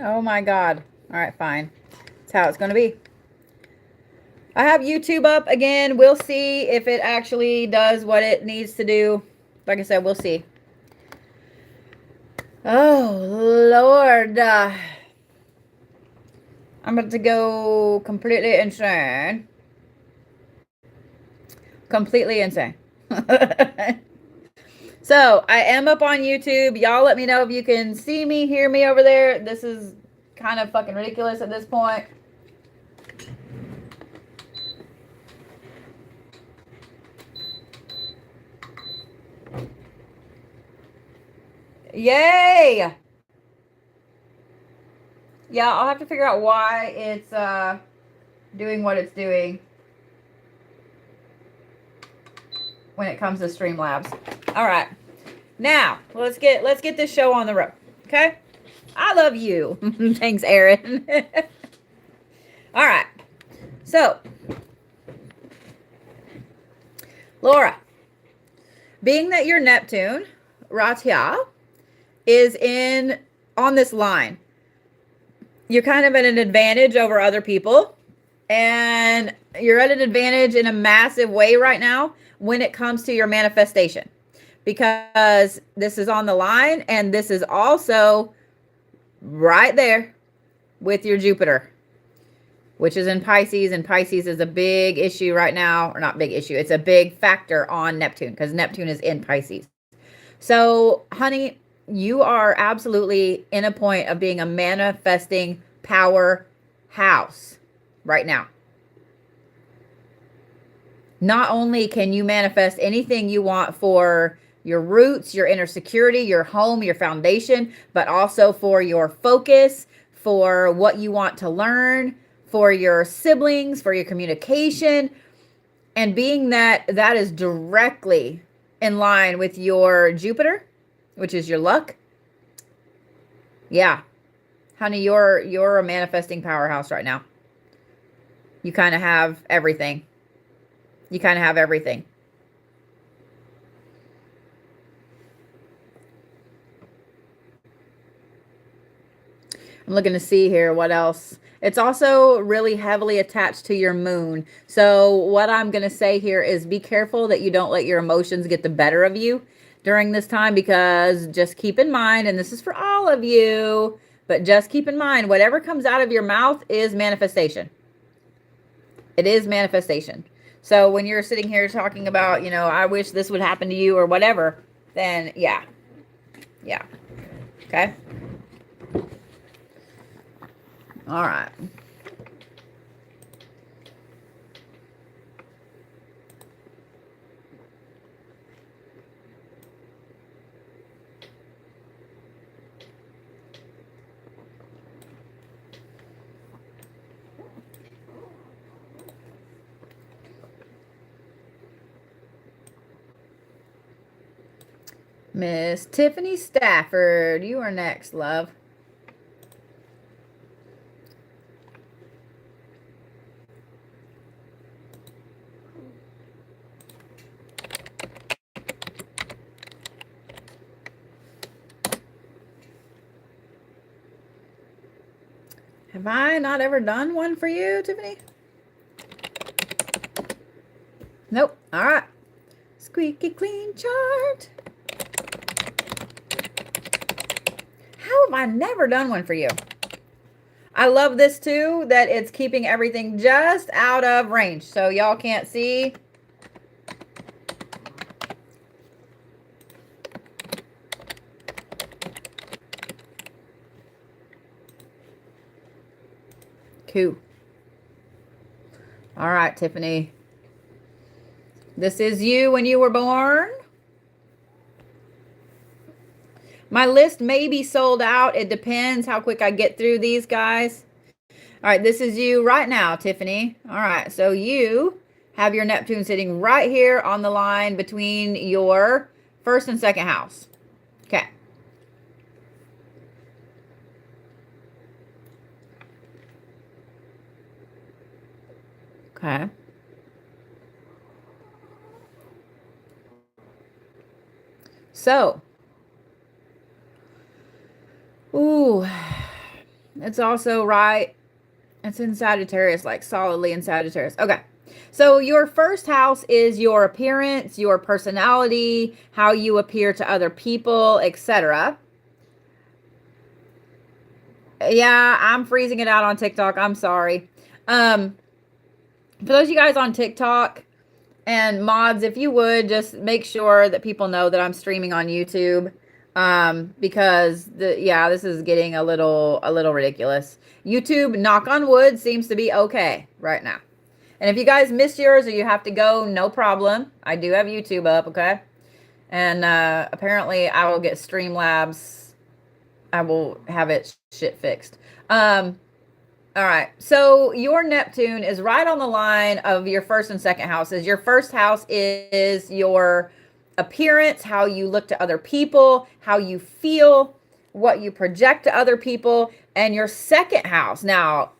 Oh my God. All right, fine. That's how it's going to be. I have YouTube up again. We'll see if it actually does what it needs to do. Like I said, we'll see. Oh, Lord. I'm about to go completely insane. Completely insane. So, I am up on YouTube. Y'all let me know if you can see me, hear me over there. This is kind of fucking ridiculous at this point. Yay! Yeah, I'll have to figure out why it's doing what it's doing when it comes to Streamlabs. All right. Now, let's get this show on the road. Okay? I love you. Thanks, Aaron. All right. So, Laura, being that your Neptune, Ratia, is on this line, you're kind of at an advantage over other people. And you're at an advantage in a massive way right now when it comes to your manifestation. Because this is on the line, and this is also right there with your Jupiter, which is in Pisces, and Pisces is a big issue right now, or not big issue, it's a big factor on Neptune, because Neptune is in Pisces. So, honey, you are absolutely in a point of being a manifesting powerhouse right now. Not only can you manifest anything you want for your roots, your inner security, your home, your foundation, but also for your focus, for what you want to learn, for your siblings, for your communication. And being that that is directly in line with your Jupiter, which is your luck. Yeah. Honey, you're a manifesting powerhouse right now. You kind of have everything. You kind of have everything. I'm looking to see here what else. It's also really heavily attached to your moon. So what I'm going to say here is be careful that you don't let your emotions get the better of you during this time, because just keep in mind, and this is for all of you, but just keep in mind, whatever comes out of your mouth is manifestation. It is manifestation. So when you're sitting here talking about, I wish this would happen to you or whatever, then yeah. Yeah. Okay. All right. Miss Tiffany Stafford, you are next, love. Have I not ever done one for you, Tiffany? Nope. All right. Squeaky clean chart. How have I never done one for you? I love this too, that it's keeping everything just out of range. So y'all can't see. Cool. All right, Tiffany. This is you when you were born. My list may be sold out. It depends how quick I get through these guys. All right, this is you right now, Tiffany. All right, so you have your Neptune sitting right here on the line between your first and second house. Okay. Okay. So, ooh, It's also right. It's in Sagittarius, like solidly in Sagittarius. Okay. So your first house is your appearance, your personality, how you appear to other people, etc. Yeah, I'm freezing it out on TikTok. I'm sorry. For those of you guys on TikTok and mods, if you would just make sure that people know that I'm streaming on YouTube, because this is getting a little ridiculous. YouTube, knock on wood, seems to be okay right now. And if you guys missed yours or you have to go, no problem. I do have YouTube up, okay? And apparently I will get Streamlabs. I will have it shit fixed. All right. So your Neptune is right on the line of your first and second houses. Your first house is your appearance, how you look to other people, how you feel, what you project to other people, and your second house. Now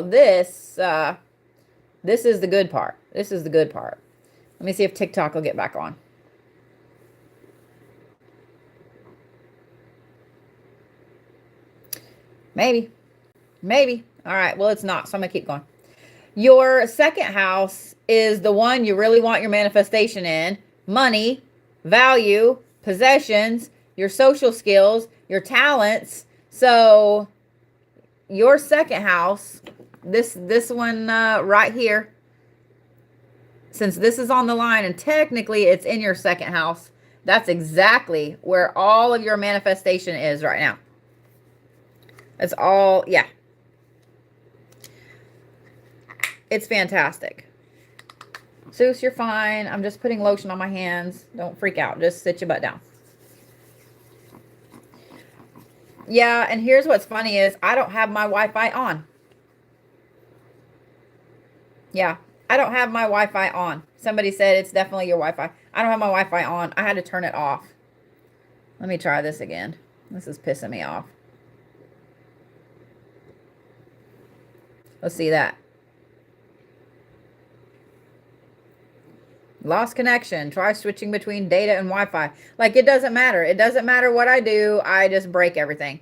this is the good part. This is the good part. Let me see if TikTok will get back on. Maybe. All right. Well, it's not. So I'm going to keep going. Your second house is the one you really want your manifestation in. Money, value, possessions, your social skills, your talents. So your second house, this one right here, since this is on the line and technically it's in your second house, that's exactly where all of your manifestation is right now. It's all, yeah. It's fantastic. Seuss, you're fine. I'm just putting lotion on my hands. Don't freak out. Just sit your butt down. Yeah, and here's what's funny is I don't have my Wi-Fi on. Yeah, I don't have my Wi-Fi on. Somebody said it's definitely your Wi-Fi. I don't have my Wi-Fi on. I had to turn it off. Let me try this again. This is pissing me off. Let's see that. Lost connection. Try switching between data and Wi-Fi. Like, it doesn't matter. It doesn't matter what I do. I just break everything.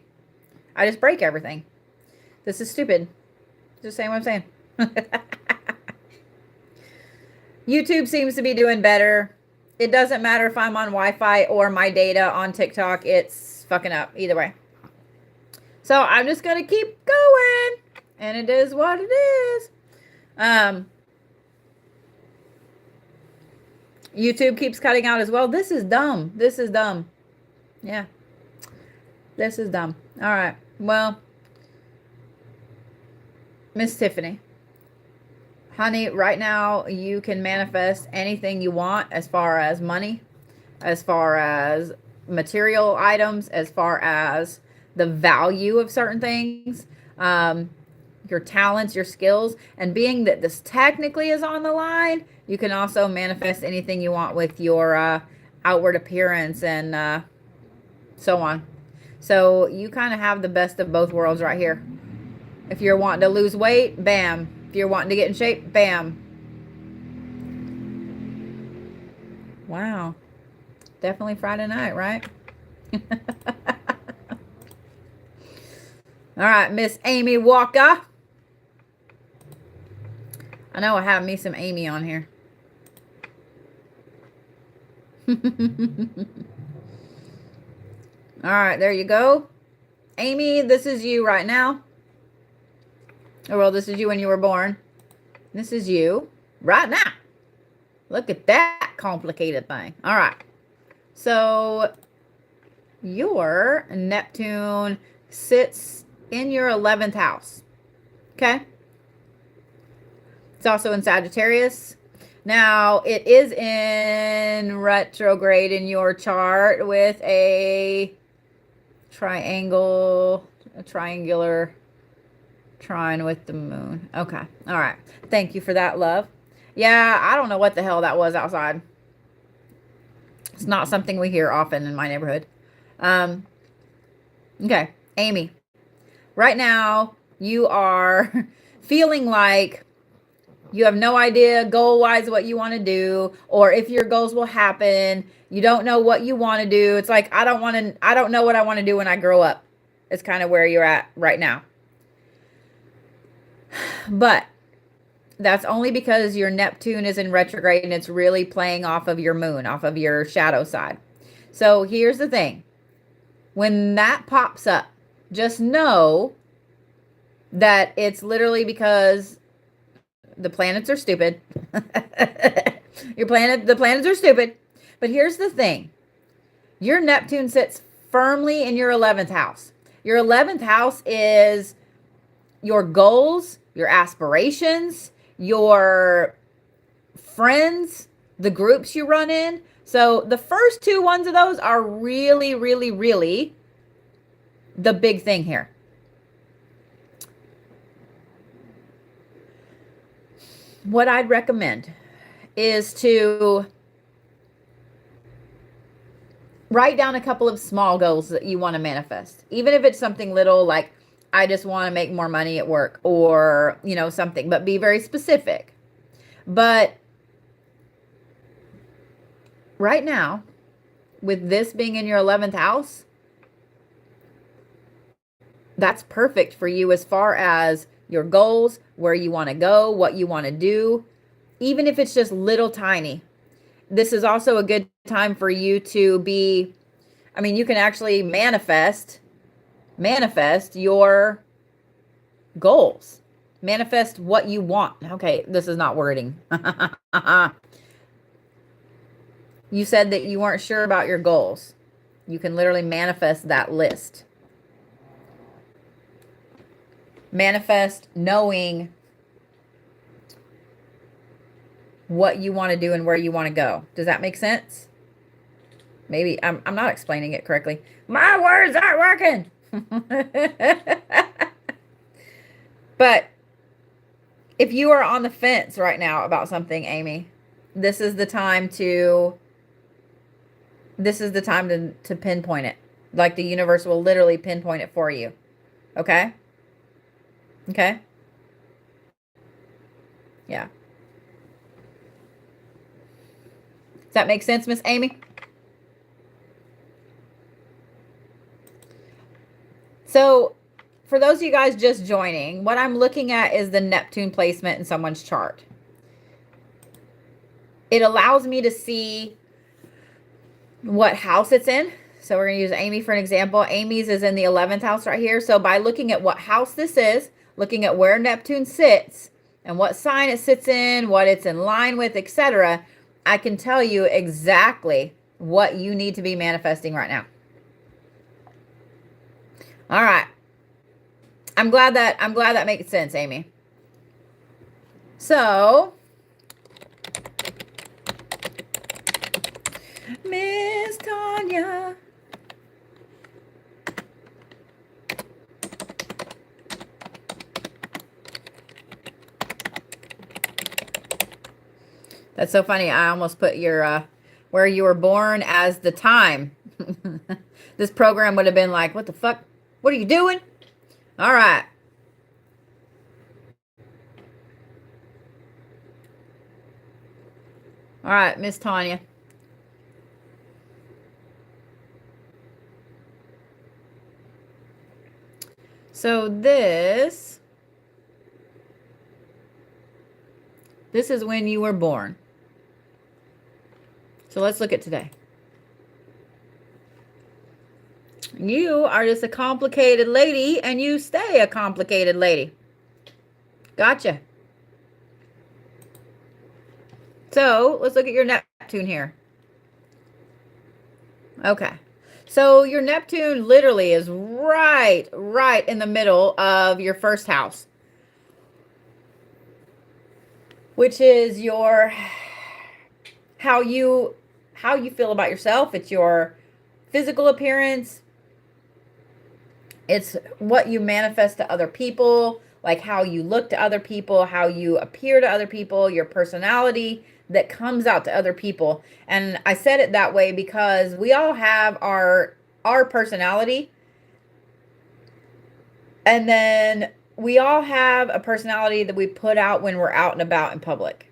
I just break everything. This is stupid. Just saying what I'm saying. YouTube seems to be doing better. It doesn't matter if I'm on Wi-Fi or my data on TikTok. It's fucking up either way. So I'm just going to keep going. And it is what it is. YouTube keeps cutting out as well. This is dumb. This is dumb. Yeah. This is dumb. All right. Well, Miss Tiffany, honey, right now you can manifest anything you want as far as money, as far as material items, as far as the value of certain things, your talents, your skills, and being that this technically is on the line, you can also manifest anything you want with your outward appearance and so on. So you kind of have the best of both worlds right here. If you're wanting to lose weight, bam. If you're wanting to get in shape, bam. Wow. Definitely Friday night, right? All right, Miss Amy Walker. I know I have me some Amy on here. All right, there you go. Amy, this is you right now. Oh, well, this is you when you were born. This is you right now. Look at that complicated thing. All right. So your Neptune sits in your 11th house. Okay. It's also in Sagittarius. Now, it is in retrograde in your chart with a triangular trine with the moon. Okay. All right. Thank you for that, love. Yeah, I don't know what the hell that was outside. It's not something we hear often in my neighborhood. Okay. Amy, right now you are feeling like you have no idea goal-wise what you want to do, or if your goals will happen. You don't know what you want to do. It's like, I don't know what I want to do when I grow up. It's kind of where you're at right now. But that's only because your Neptune is in retrograde and it's really playing off of your moon, off of your shadow side. So here's the thing. When that pops up, just know that it's literally because the planets are stupid. The planets are stupid. But here's the thing. Your Neptune sits firmly in your 11th house. Your 11th house is your goals, your aspirations, your friends, the groups you run in. So the first two ones of those are really, really, really the big thing here. What I'd recommend is to write down a couple of small goals that you want to manifest. Even if it's something little like, I just want to make more money at work, or, you know, something, but be very specific. But right now, with this being in your 11th house, that's perfect for you as far as your goals, where you want to go, what you want to do, even if it's just little tiny. This is also a good time for you to be, I mean, you can actually manifest your goals. Manifest what you want. Okay, this is not wording. You said that you weren't sure about your goals. You can literally manifest that list. Manifest knowing what you want to do and where you want to go. Does that make sense? Maybe I'm not explaining it correctly. My words aren't working. But if you are on the fence right now about something, Amy, this is the time to pinpoint it. Like the universe will literally pinpoint it for you. Okay? Okay? Yeah. Does that make sense, Miss Amy? So, for those of you guys just joining, what I'm looking at is the Neptune placement in someone's chart. It allows me to see what house it's in. So we're going to use Amy for an example. Amy's is in the 11th house right here. So by looking at what house this is, looking at where Neptune sits and what sign it sits in, what it's in line with, etc., I can tell you exactly what you need to be manifesting right now. All right. I'm glad that makes sense, Amy. So, Miss Tanya. That's so funny. I almost put your where you were born as the time. This program would have been like, what the fuck? What are you doing? All right. All right, Miss Tanya. So this is when you were born. So let's look at today. You are just a complicated lady, and you stay a complicated lady. Gotcha. So let's look at your Neptune here. Okay. So your Neptune literally is right in the middle of your first house, which is your how you feel about yourself. It's your physical appearance. It's what you manifest to other people, like how you look to other people, how you appear to other people, your personality that comes out to other people. And I said it that way because we all have our personality. And then we all have a personality that we put out when we're out and about in public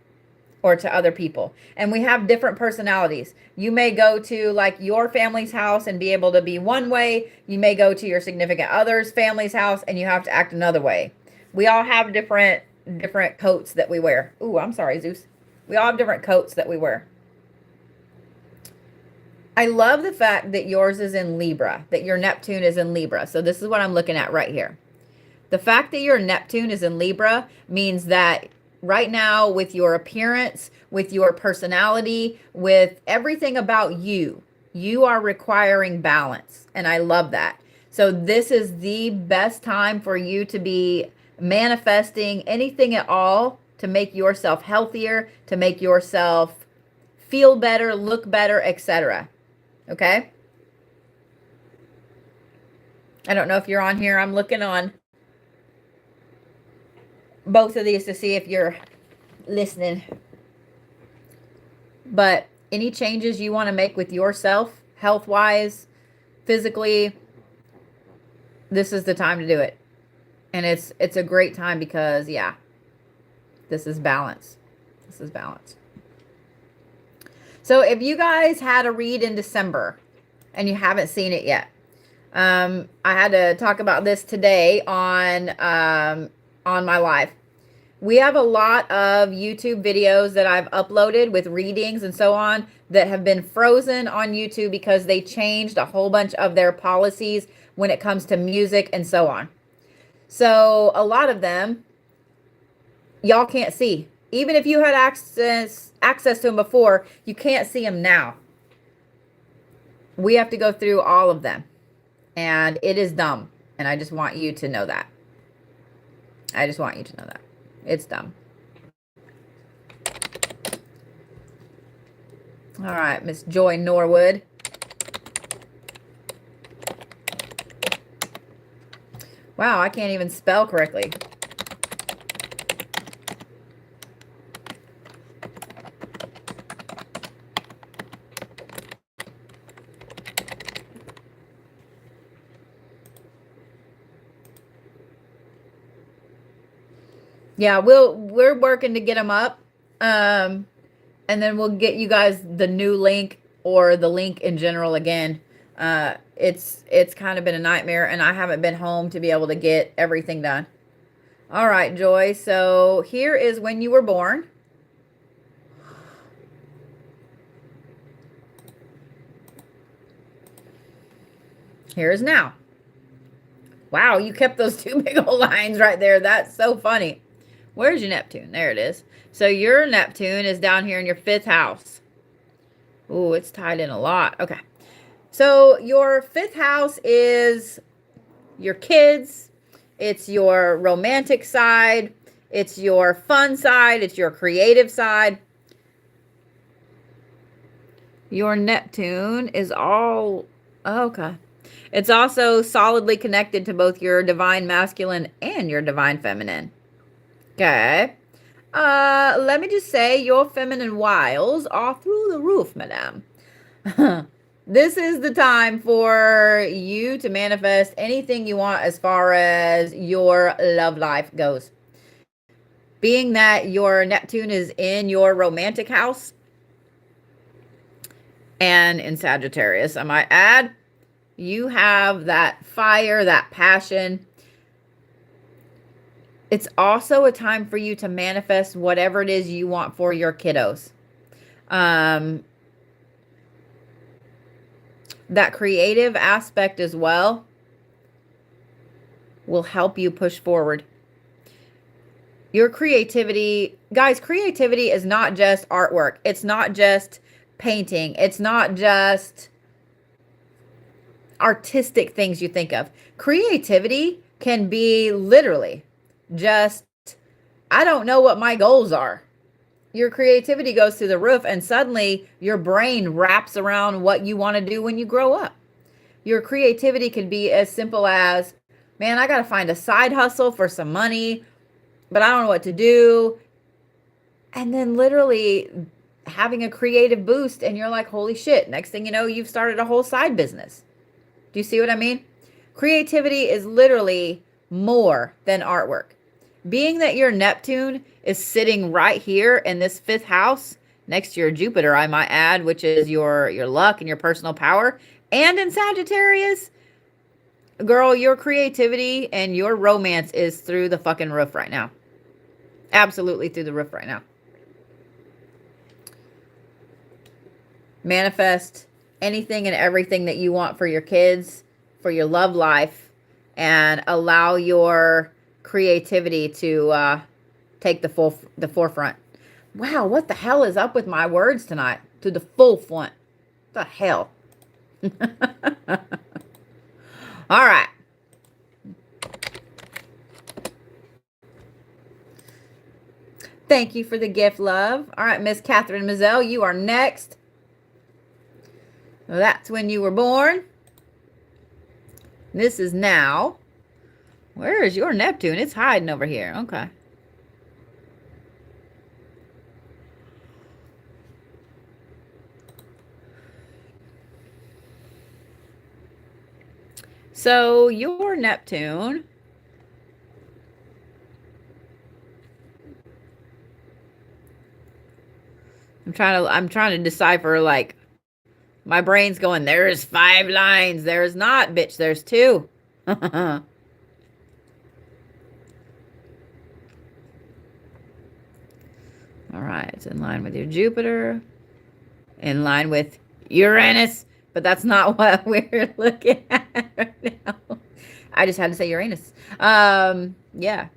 or to other people. And we have different personalities. You may go to like your family's house and be able to be one way. You may go to your significant other's family's house and you have to act another way. We all have different coats that we wear. Ooh, I'm sorry, Zeus. We all have different coats that we wear. I love the fact that yours is in Libra, that your Neptune is in Libra. So this is what I'm looking at right here. The fact that your Neptune is in Libra means that right now, with your appearance, with your personality, with everything about you, you are requiring balance. And I love that. So this is the best time for you to be manifesting anything at all to make yourself healthier, to make yourself feel better, look better, etc. Okay? I don't know if you're on here. I'm looking on both of these to see if you're listening. But any changes you want to make with yourself, health-wise, physically, this is the time to do it. And it's a great time because, yeah, this is balance. This is balance. So if you guys had a read in December and you haven't seen it yet, I had to talk about this today on my live. We have a lot of YouTube videos that I've uploaded with readings and so on that have been frozen on YouTube because they changed a whole bunch of their policies when it comes to music and so on. So a lot of them, y'all can't see. Even if you had access to them before, you can't see them now. We have to go through all of them. And it is dumb. And I just want you to know that. I just want you to know that. It's dumb. All right, Miss Joy Norwood. Wow, I can't even spell correctly. Yeah, we're working to get them up. And then we'll get you guys the new link or the link in general again. It's kind of been a nightmare and I haven't been home to be able to get everything done. All right, Joy. So here is when you were born. Here is now. Wow, you kept those two big old lines right there. That's so funny. Where's your Neptune? There it is. So your Neptune is down here in your 5th house. Ooh, it's tied in a lot. Okay. So your 5th house is your kids. It's your romantic side. It's your fun side. It's your creative side. Your Neptune is all... okay. It's also solidly connected to both your divine masculine and your divine feminine. Okay. Let me just say your feminine wiles are through the roof, madame. This is the time for you to manifest anything you want as far as your love life goes. Being that your Neptune is in your romantic house and in Sagittarius, I might add, you have that fire, that passion. It's also a time for you to manifest whatever it is you want for your kiddos. That creative aspect as well will help you push forward. Your creativity, guys, creativity is not just artwork. It's not just painting. It's not just artistic things you think of. Creativity can be literally just, I don't know what my goals are. Your creativity goes through the roof and suddenly your brain wraps around what you want to do when you grow up. Your creativity can be as simple as, man, I got to find a side hustle for some money, but I don't know what to do. And then literally having a creative boost and you're like, holy shit, next thing you know, you've started a whole side business. Do you see what I mean? Creativity is literally more than artwork. Being that your Neptune is sitting right here in this 5th house next to your Jupiter, I might add, which is your luck and your personal power, and in Sagittarius, Girl, your creativity and your romance is through the fucking roof right now. Absolutely through the roof right now. Manifest anything and everything that you want for your kids, for your love life, and allow your creativity to take the forefront. Wow, what the hell is up with my words tonight? To the full front. What the hell? All right. Thank you for the gift, love. All right, Miss Catherine Mazel, you are next. Well, that's when you were born. This is now. Where is your Neptune? It's hiding over here. Okay. So your Neptune, I'm trying to decipher, like, my brain's going, there's 5 lines. There's not, bitch. There's 2. All right. It's in line with your Jupiter. In line with Uranus. But that's not what we're looking at right now. I just had to say Uranus. Yeah.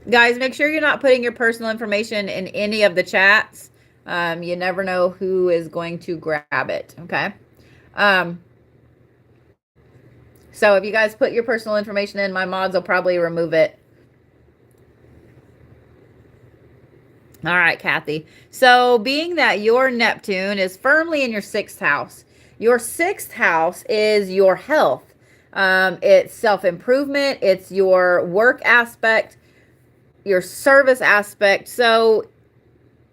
Guys, make sure you're not putting your personal information in any of the chats. You never know who is going to grab it, okay? So if you guys put your personal information in, my mods will probably remove it. All right, Kathy. So being that your Neptune is firmly in your 6th house, your 6th house is your health. It's self-improvement. It's your work aspect, your service aspect. So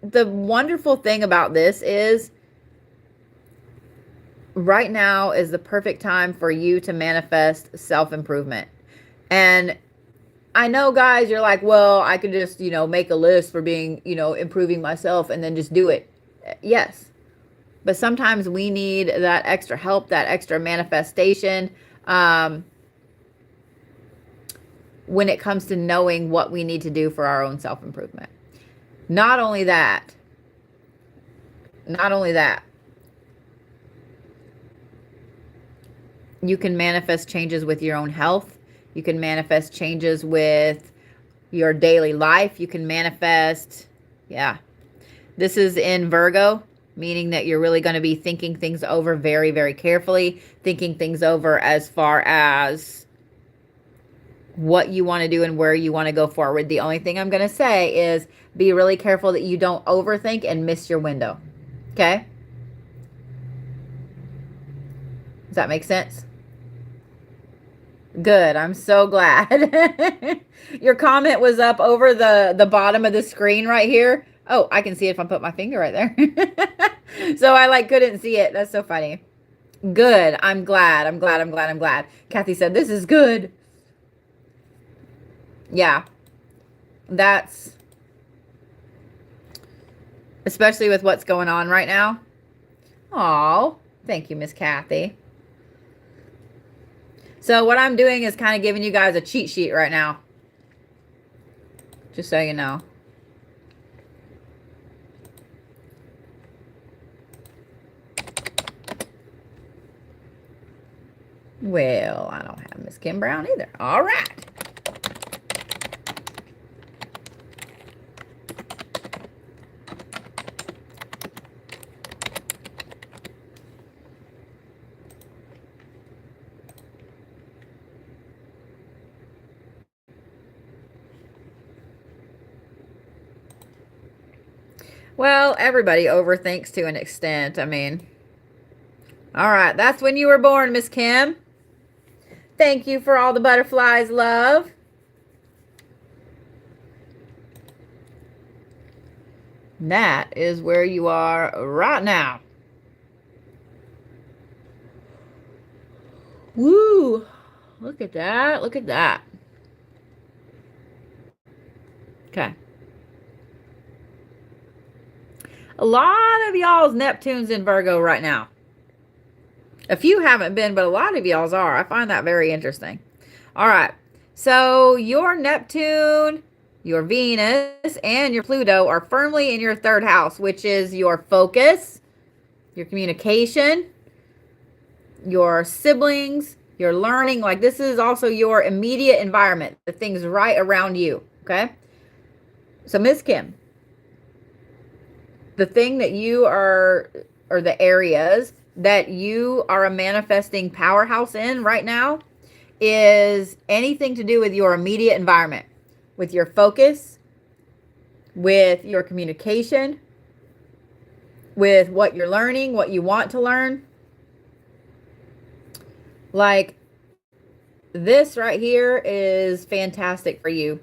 the wonderful thing about this is right now is the perfect time for you to manifest self-improvement. And I know, guys, you're like, well, I could just, make a list for being, improving myself and then just do it. Yes. But sometimes we need that extra help, that extra manifestation when it comes to knowing what we need to do for our own self-improvement. Not only that, you can manifest changes with your own health. You can manifest changes with your daily life. You can manifest, yeah. This is in Virgo, meaning that you're really going to be thinking things over very, very carefully, thinking things over as far as what you want to do and where you want to go forward. The only thing I'm going to say is be really careful that you don't overthink and miss your window. Okay? Does that make sense? Good. I'm so glad. Your comment was up over the bottom of the screen right here. Oh, I can see it if I put my finger right there. So I couldn't see it. That's so funny. Good. I'm glad. Kathy said, this is good. Yeah. That's especially with what's going on right now. Oh, thank you, Miss Kathy. So what I'm doing is kind of giving you guys a cheat sheet right now. Just so you know. Well, I don't have Miss Kim Brown either. All right. Well, everybody overthinks to an extent. I mean, all right. That's when you were born, Miss Kim. Thank you for all the butterflies, love. That is where you are right now. Woo! Look at that. Look at that. Okay. A lot of y'all's Neptune's in Virgo right now. A few haven't been, but a lot of y'all's are. I find that very interesting. All right. So your Neptune, your Venus, and your Pluto are firmly in your third house, which is your focus, your communication, your siblings, your learning. Like, this is also your immediate environment, the things right around you. Okay. So Miss Kim, the thing that you are, or the areas that you are a manifesting powerhouse in right now, is anything to do with your immediate environment, with your focus, with your communication, with what you're learning, what you want to learn. Like, this right here is fantastic for you.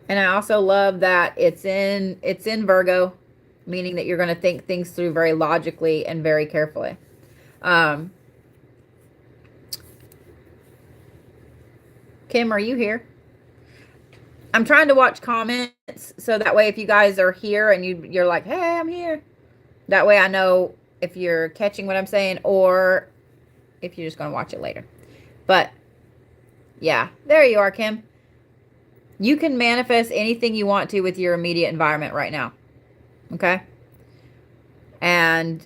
And I also love that it's in Virgo, meaning that you're going to think things through very logically and very carefully. Kim, are you here? I'm trying to watch comments, so that way if you guys are here and you're like, hey, I'm here, that way I know if you're catching what I'm saying or if you're just going to watch it later. But yeah, there you are, Kim. You can manifest anything you want to with your immediate environment right now. Okay? And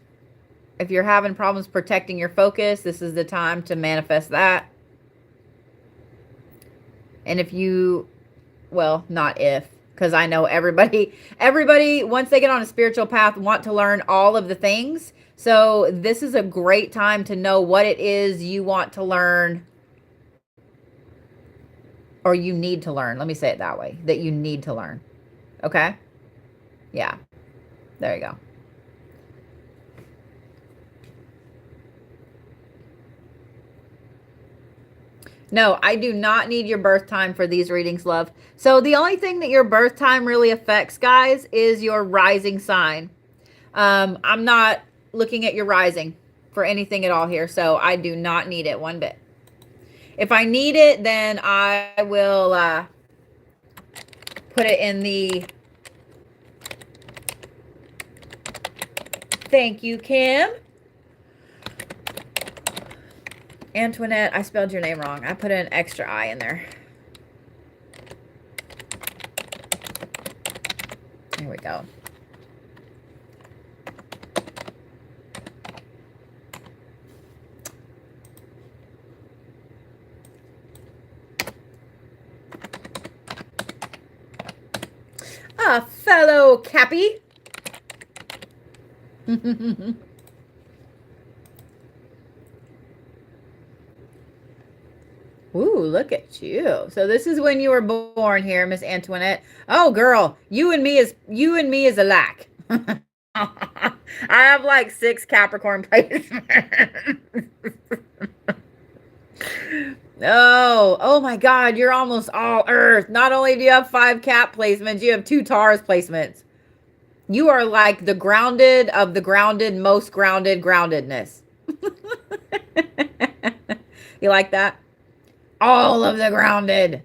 if you're having problems protecting your focus, this is the time to manifest that. And if you, well, not if, because I know everybody, once they get on a spiritual path, want to learn all of the things. So this is a great time to know what it is you want to learn, or you need to learn. Let me say it that way, that you need to learn. Okay? Yeah. There you go. No, I do not need your birth time for these readings, love. So the only thing that your birth time really affects, guys, is your rising sign. I'm not looking at your rising for anything at all here, so I do not need it one bit. If I need it, then I will put it in the... Thank you, Kim. Antoinette, I spelled your name wrong. I put an extra I in there. Here we go. A fellow Cappy. Ooh, look at you. So this is when you were born here, Miss Antoinette. Oh, girl, you and me is alike. I have like 6 Capricorn placements. Oh my God, you're almost all Earth. Not only do you have 5 Cap placements, you have 2 Taurus placements. You are like the grounded of the grounded, most grounded groundedness. You like that? All of the grounded.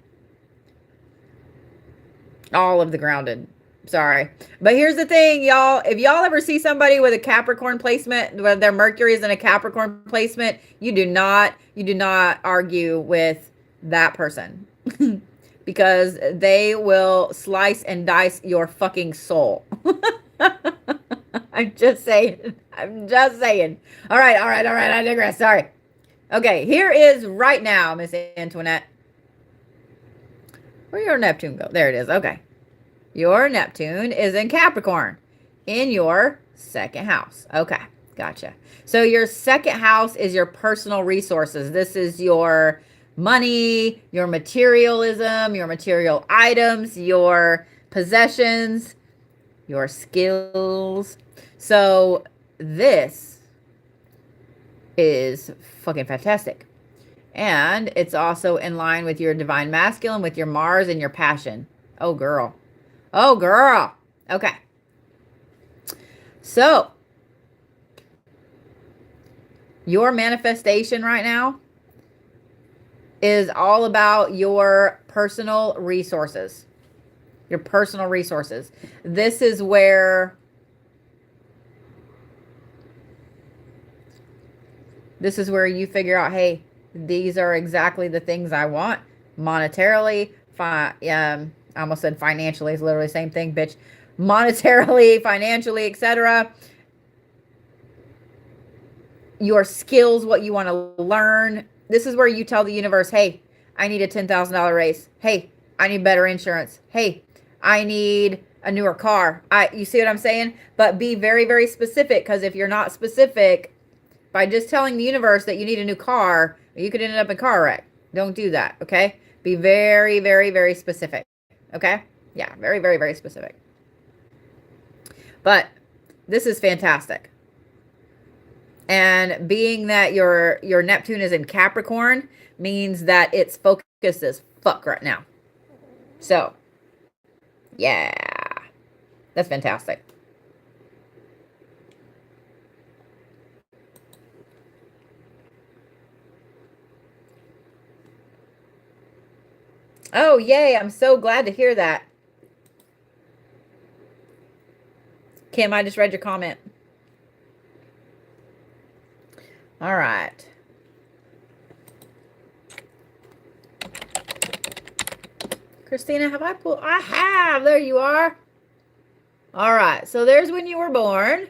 All of the grounded. Sorry. But here's the thing, y'all. If y'all ever see somebody with a Capricorn placement, where their Mercury is in a Capricorn placement, you do not argue with that person. Because they will slice and dice your fucking soul. I'm just saying. All right. I digress. Sorry. Okay, here is right now, Miss Antoinette. Where your Neptune go? There it is. Okay. Your Neptune is in Capricorn in your second house. Okay, gotcha. So your second house is your personal resources. This is your money, your materialism, your material items, your possessions, your skills. So this is fucking fantastic. And it's also in line with your divine masculine, with your Mars and your passion. Oh, girl. Oh, girl. Okay. So, your manifestation right now is all about your personal resources. Your personal resources. This is where This is where you figure out, hey, these are exactly the things I want monetarily. I almost said financially. It's literally the same thing, bitch. Monetarily, financially, etc. Your skills, what you want to learn. This is where you tell the universe, hey, I need a $10,000 raise. Hey, I need better insurance. Hey, I need a newer car. You see what I'm saying? But be very, very specific, because if you're not specific, by just telling the universe that you need a new car, you could end up in a car wreck. Don't do that, okay? Be very, very, very specific, okay? Yeah, very, very, very specific. But this is fantastic. And being that your Neptune is in Capricorn means that it's focused as fuck right now. So, yeah, that's fantastic. Oh, yay. I'm so glad to hear that. Kim, I just read your comment. All right. Christina, have I pulled? I have. There you are. All right. So there's when you were born.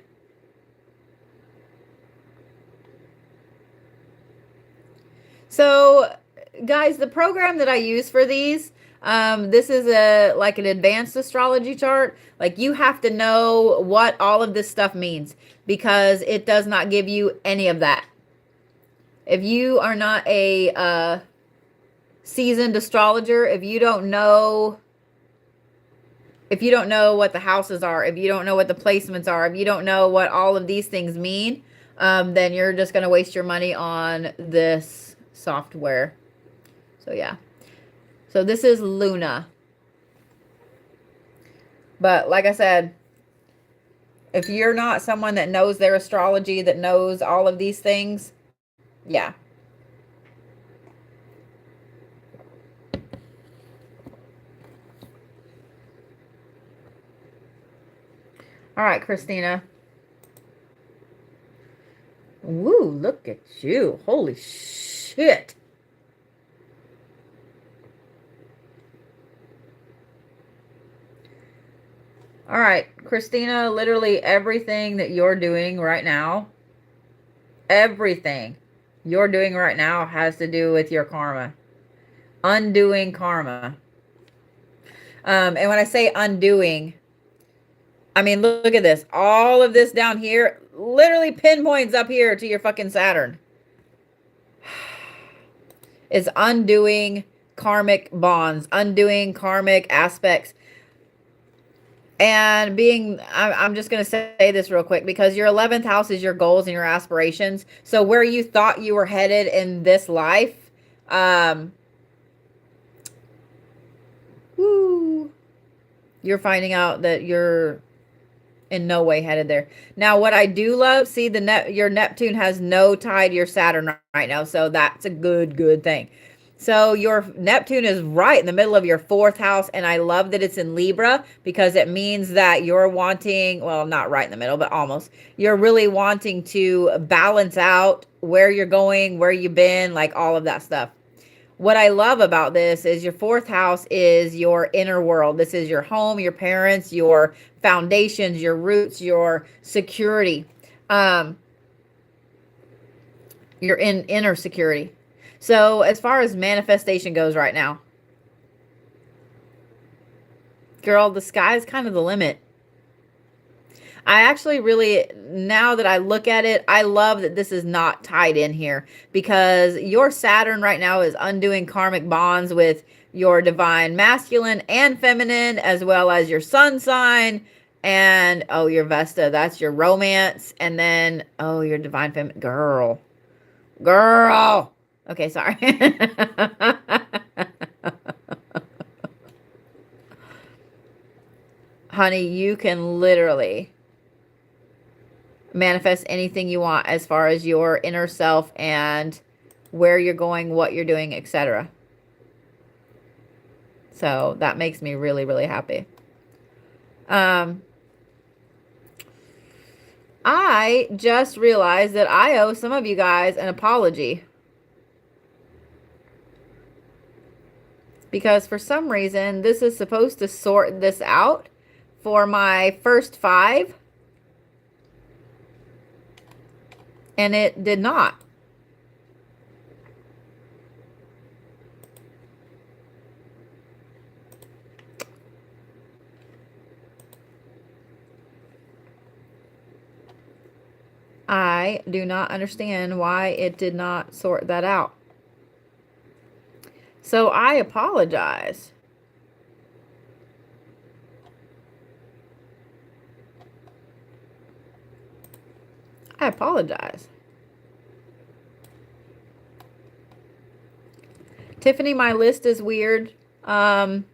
So, guys, the program that I use for these, this is like an advanced astrology chart. Like, you have to know what all of this stuff means, because it does not give you any of that. If you are not a seasoned astrologer, if you don't know what the houses are, if you don't know what the placements are, if you don't know what all of these things mean, then you're just going to waste your money on this software. So yeah. So this is Luna. But like I said, if you're not someone that knows their astrology, that knows all of these things, yeah. All right, Christina. Woo, look at you. Holy shit. All right, Christina, literally everything that you're doing right now, everything you're doing right now has to do with your karma. Undoing karma. And when I say undoing, I mean, look at this. All of this down here literally pinpoints up here to your fucking Saturn. It's undoing karmic bonds, undoing karmic aspects. And I'm just going to say this real quick, because your 11th house is your goals and your aspirations. So where you thought you were headed in this life, you're finding out that you're in no way headed there. Now, what I do love, see, your Neptune has no tie to your Saturn right now, so that's a good thing. So your Neptune is right in the middle of your 4th house, and I love that it's in Libra, because it means that you're wanting, well, not right in the middle, but almost. You're really wanting to balance out where you're going, where you've been, like all of that stuff. What I love about this is your 4th house is your inner world. This is your home, your parents, your foundations, your roots, your security. Your inner security. So as far as manifestation goes right now, girl, the sky is kind of the limit. I actually really, now that I look at it, I love that this is not tied in here, because your Saturn right now is undoing karmic bonds with your divine masculine and feminine, as well as your sun sign. And, oh, your Vesta, that's your romance. And then, oh, your divine feminine. Girl. Okay, sorry. Honey, you can literally manifest anything you want as far as your inner self and where you're going, what you're doing, etc. So that makes me really, really happy. I just realized that I owe some of you guys an apology. Because for some reason, this is supposed to sort this out for my first 5. And it did not. I do not understand why it did not sort that out. So I apologize. I apologize. Tiffany, my list is weird. Aaron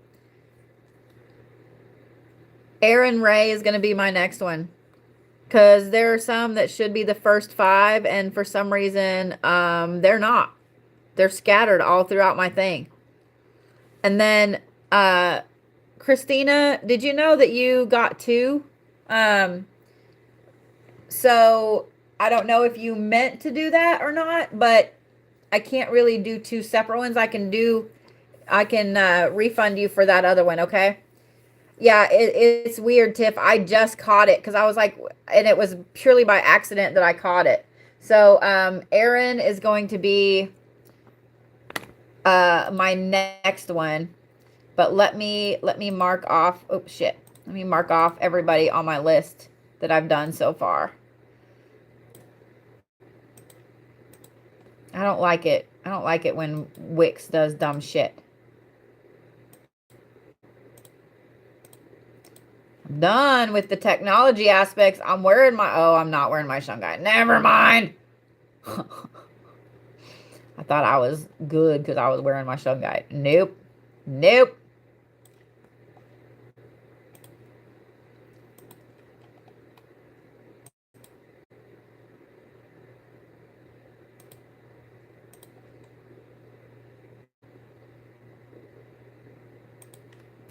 Ray is going to be my next one. Because there are some that should be the first 5, and for some reason, they're not. They're scattered all throughout my thing. And then, Christina, did you know that you got 2? So, I don't know if you meant to do that or not, but I can't really do 2 separate ones. I can refund you for that other one, okay? Yeah, it's weird, Tiff. I just caught it because I was like, and it was purely by accident that I caught it. So, Aaron is going to be my next one. But let me mark off. Oh shit. Let me mark off everybody on my list that I've done so far. I don't like it. I don't like it when Wix does dumb shit. Done with the technology aspects. I'm not wearing my shungite. Never mind. I thought I was good because I was wearing my shungite. Nope. Nope.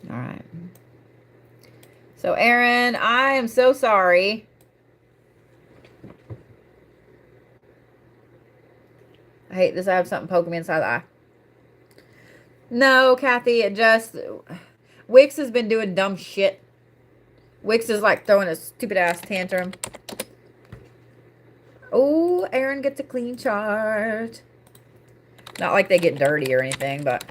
All right. So, Aaron, I am so sorry. I hate this. I have something poking me inside the eye. No, Kathy, Wix has been doing dumb shit. Wix is like throwing a stupid ass tantrum. Oh, Aaron gets a clean chart. Not like they get dirty or anything, but...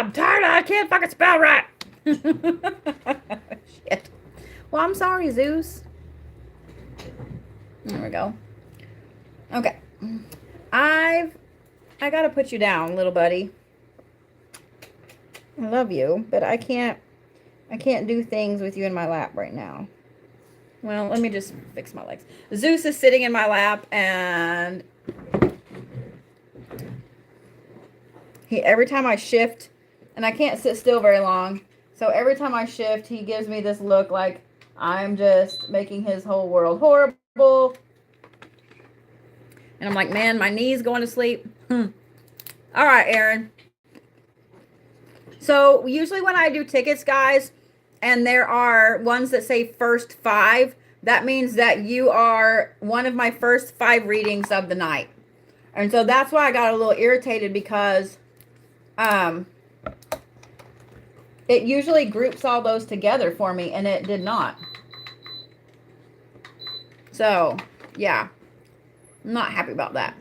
I'm tired. I can't fucking spell right. Shit. Well, I'm sorry, Zeus. There we go. Okay. I gotta put you down, little buddy. I love you, but I can't do things with you in my lap right now. Well, let me just fix my legs. Zeus is sitting in my lap, and every time I shift, and I can't sit still very long, so every time I shift, he gives me this look like I'm just making his whole world horrible. And I'm like, man, my knee's going to sleep. All right, Aaron. So usually when I do tickets, guys, and there are ones that say first 5, that means that you are one of my first 5 readings of the night. And so that's why I got a little irritated, because it usually groups all those together for me, and it did not. So, yeah. I'm not happy about that.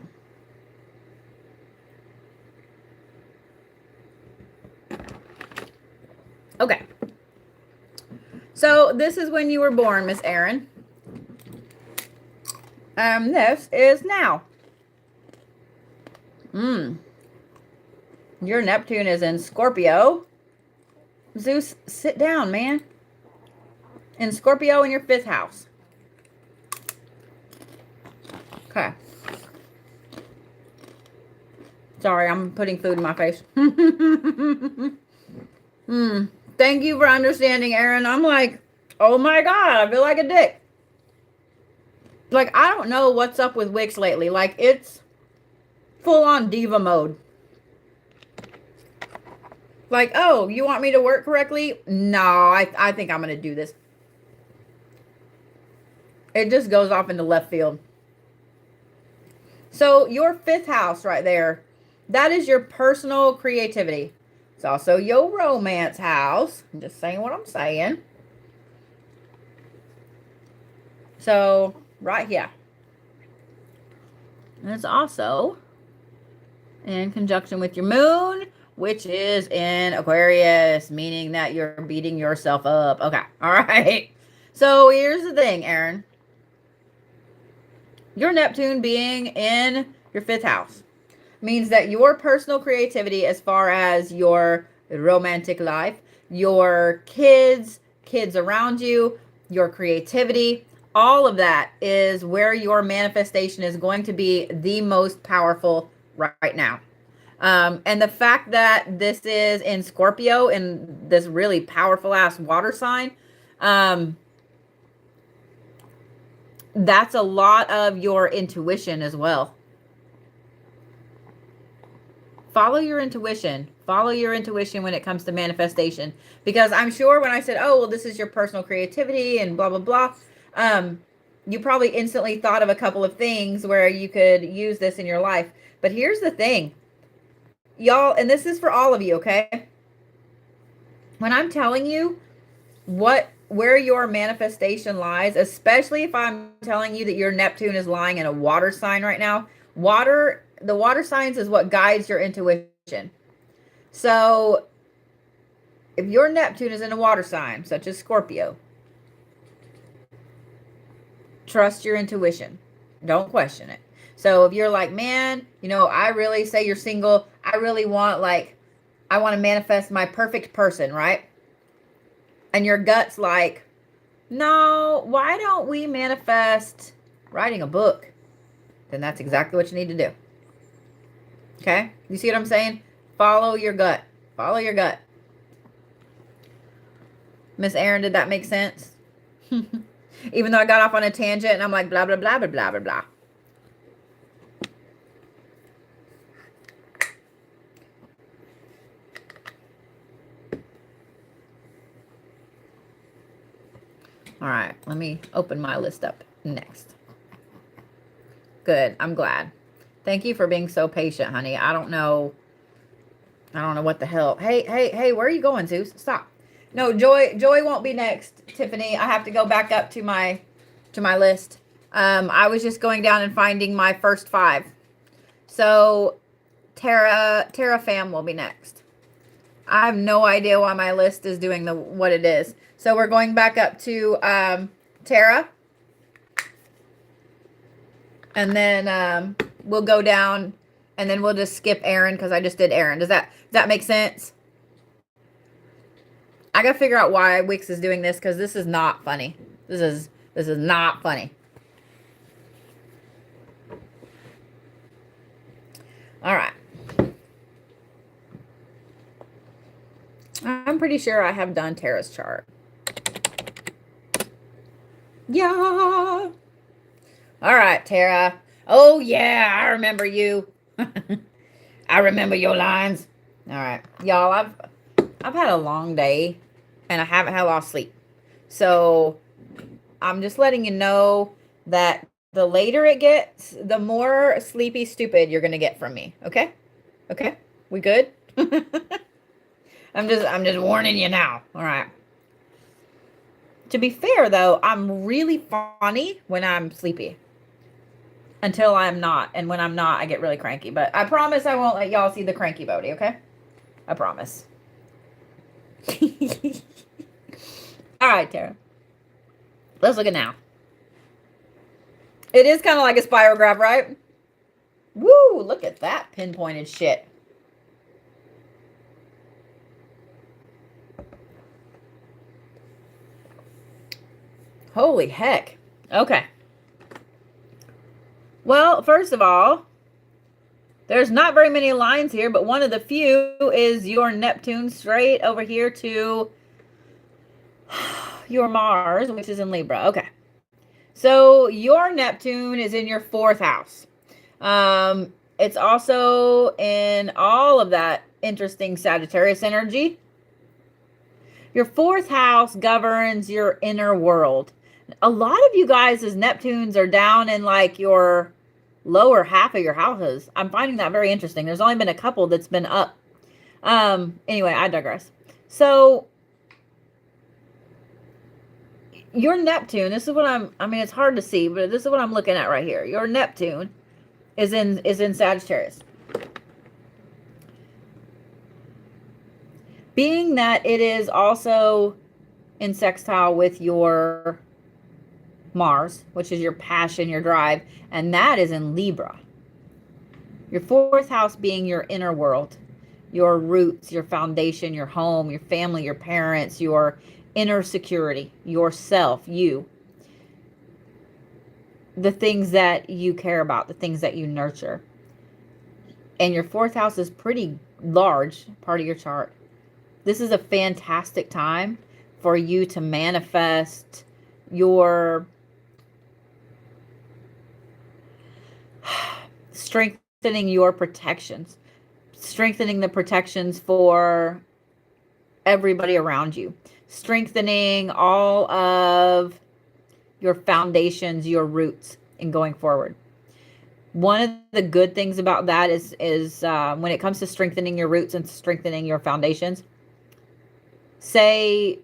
Okay. So, this is when you were born, Miss Erin. This is now. Your Neptune is in Scorpio. Zeus, sit down, man. In Scorpio in your 5th house. Okay. Sorry, I'm putting food in my face. Thank you for understanding, Aaron. I'm like, oh my God, I feel like a dick. Like, I don't know what's up with Wix lately. Like, it's full on diva mode. Like, oh, you want me to work correctly? No, I think I'm going to do this. It just goes off into left field. So your 5th house right there, that is your personal creativity. It's also your romance house. I'm just saying what I'm saying. So right here. And it's also in conjunction with your moon, which is in Aquarius, meaning that you're beating yourself up. Okay. All right. So here's the thing, Aaron. Your Neptune being in your 5th house means that your personal creativity, as far as your romantic life, your kids around you, your creativity, all of that is where your manifestation is going to be the most powerful right now. And the fact that this is in Scorpio, in this really powerful ass water sign, that's a lot of your intuition as well. Follow your intuition. Follow your intuition when it comes to manifestation. Because I'm sure when I said, oh, well, this is your personal creativity and blah, blah, blah, you probably instantly thought of a couple of things where you could use this in your life. But here's the thing, y'all, and this is for all of you, okay? When I'm telling you where your manifestation lies, especially if I'm telling you that your Neptune is lying in a water sign right now, the water signs is what guides your intuition. So if your Neptune is in a water sign, such as Scorpio, trust your intuition. Don't question it. So if you're like, man, I really say you're single. I really want, I want to manifest my perfect person, right? And your gut's like, no, why don't we manifest writing a book? Then that's exactly what you need to do. Okay? You see what I'm saying? Follow your gut. Follow your gut. Miss Erin, did that make sense? Even though I got off on a tangent and I'm like, blah, blah, blah, blah, blah, blah, blah. All right, let me open my list up next. Good, I'm glad. Thank you for being so patient, honey. I don't know what the hell. Hey, where are you going, Zeus? Stop. No, Joy won't be next, Tiffany. I have to go back up to my list. I was just going down and finding my first 5. So Tara Fam will be next. I have no idea why my list is doing what it is. So we're going back up to Tara. And then we'll go down and then we'll just skip Aaron because I just did Aaron. Does that make sense? I got to figure out why Wix is doing this because this is not funny. This is not funny. All right. I'm pretty sure I have done Tara's chart. Yeah. All right, Tara. Oh, yeah, I remember you. I remember your lines. All right. Y'all, I've had a long day, and I haven't had a lot of sleep. So I'm just letting you know that the later it gets, the more sleepy stupid you're going to get from me. Okay? Okay? We good? I'm just warning you now. All right. To be fair, though, I'm really funny when I'm sleepy. Until I'm not. And when I'm not, I get really cranky. But I promise I won't let y'all see the cranky Bodie, okay? I promise. All right, Tara. Let's look at now. It is kind of like a spirograph, right? Woo! Look at that pinpointed shit. Holy heck. Okay. Well, first of all, there's not very many lines here, but one of the few is your Neptune straight over here to your Mars, which is in Libra. Okay. So your Neptune is in your 4th house. It's also in all of that interesting Sagittarius energy. Your 4th house governs your inner world. A lot of you guys as Neptunes are down in like your lower half of your houses. I'm finding that very interesting. There's only been a couple that's been up. Anyway, I digress. So your Neptune, this is what I mean, it's hard to see, but this is what I'm looking at right here. Your Neptune is in Sagittarius. Being that it is also in sextile with your Mars, which is your passion, your drive, and that is in Libra. Your 4th house being your inner world, your roots, your foundation, your home, your family, your parents, your inner security, yourself, you. The things that you care about, the things that you nurture. And your 4th house is pretty large part of your chart. This is a fantastic time for you to manifest your strengthening your protections, strengthening the protections for everybody around you, strengthening all of your foundations, your roots in going forward. One of the good things about that is when it comes to strengthening your roots and strengthening your foundations, say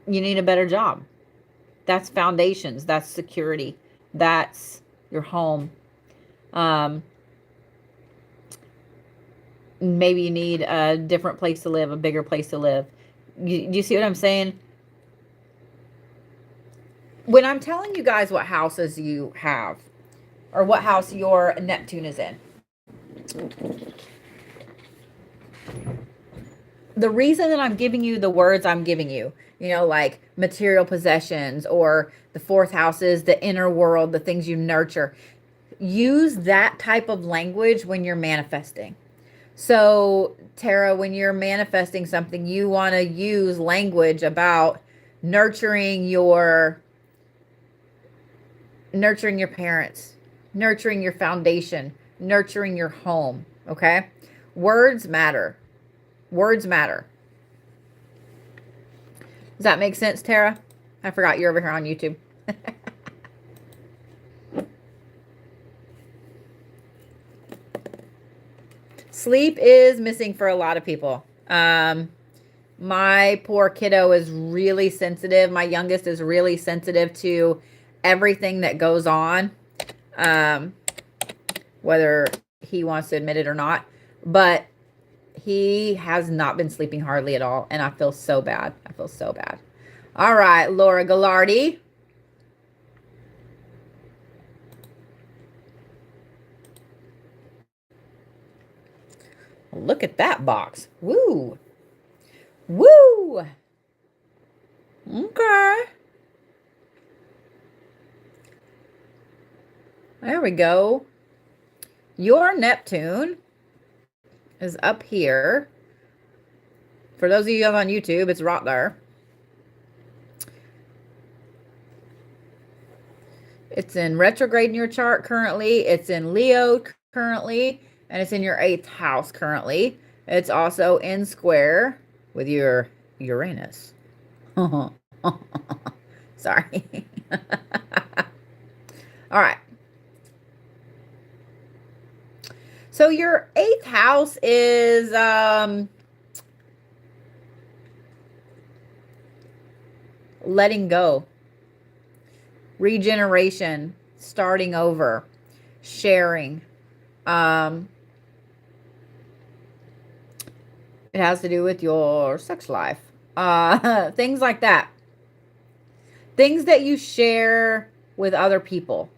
you need a better job. That's foundations. That's security. That's your home. Maybe you need a different place to live, a bigger place to live. You see what I'm saying? When I'm telling you guys what houses you have, or what house your Neptune is in, the reason that I'm giving you the words I'm giving you, you know, like material possessions, or the 4th house is the inner world, the things you nurture. Use that type of language when you're manifesting. So, Tara, when you're manifesting something, you want to use language about nurturing your parents, nurturing your foundation, nurturing your home, okay? Words matter. Words matter. Does that make sense, Tara? I forgot you're over here on YouTube. Sleep is missing for a lot of people. My poor kiddo is really sensitive. My youngest is really sensitive to everything that goes on, whether he wants to admit it or not. But he has not been sleeping hardly at all, and I feel so bad. I feel so bad. All right, Laura Gallardi. Look at that box. Woo. Woo. Okay. There we go. Your Neptune is up here. For those of you on YouTube, it's right there. It's in retrograde in your chart currently. It's in Leo currently. And it's in your 8th house currently. It's also in square with your Uranus. Sorry. All right. So your 8th house is letting go, regeneration, starting over, sharing. It has to do with your sex life. Things like that. Things that you share with other people.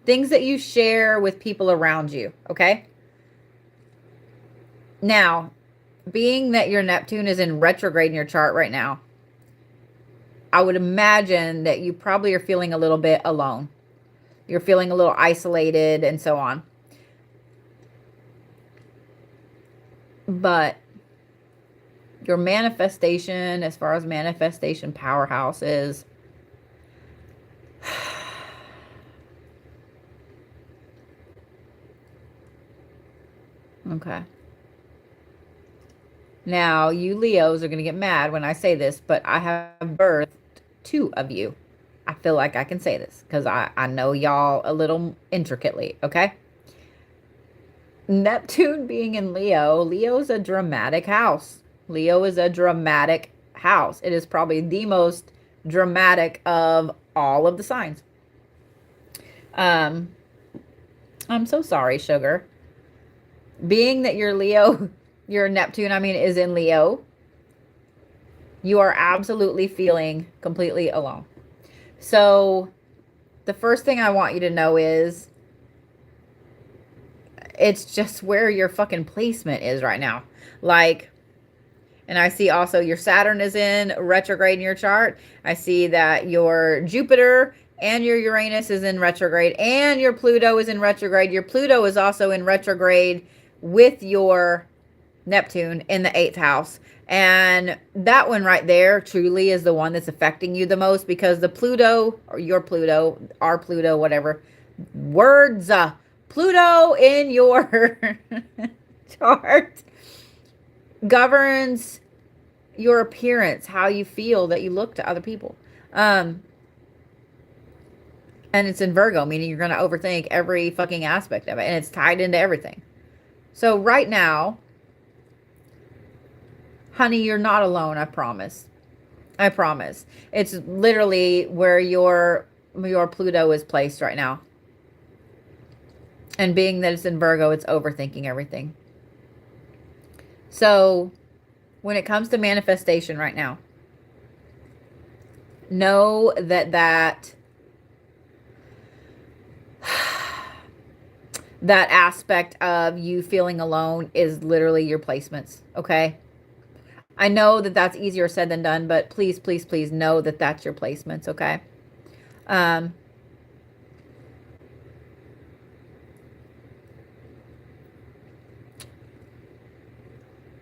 Things that you share with people around you, okay? Now, being that your Neptune is in retrograde in your chart right now, I would imagine that you probably are feeling a little bit alone. You're feeling a little isolated and so on. But Your manifestation, as far as manifestation powerhouse is, okay. Now, you Leos are going to get mad when I say this, but I have birthed 2 of you. I feel like I can say this because I know y'all a little intricately, okay? Neptune being in Leo, Leo's a dramatic house. Leo is a dramatic house. It is probably the most dramatic of all of the signs. I'm so sorry, sugar. Being that your Leo, your Neptune, I mean, is in Leo, you are absolutely feeling completely alone. So the first thing I want you to know is it's just where your fucking placement is right now. Like, and I see also your Saturn is in retrograde in your chart. I see that your Jupiter and your Uranus is in retrograde and your Pluto is in retrograde. Your Pluto is also in retrograde with your Neptune in the 8th house. And that one right there truly is the one that's affecting you the most because the Pluto, or your Pluto, our Pluto, whatever, words, Pluto in your chart governs your appearance, how you feel that you look to other people. And it's in Virgo, meaning you're going to overthink every fucking aspect of it. And it's tied into everything. So right now, honey, you're not alone, I promise. I promise. It's literally where your Pluto is placed right now. And being that it's in Virgo, it's overthinking everything. So when it comes to manifestation right now, know that that aspect of you feeling alone is literally your placements, okay? I know that that's easier said than done, but please, please, please know that that's your placements, okay? As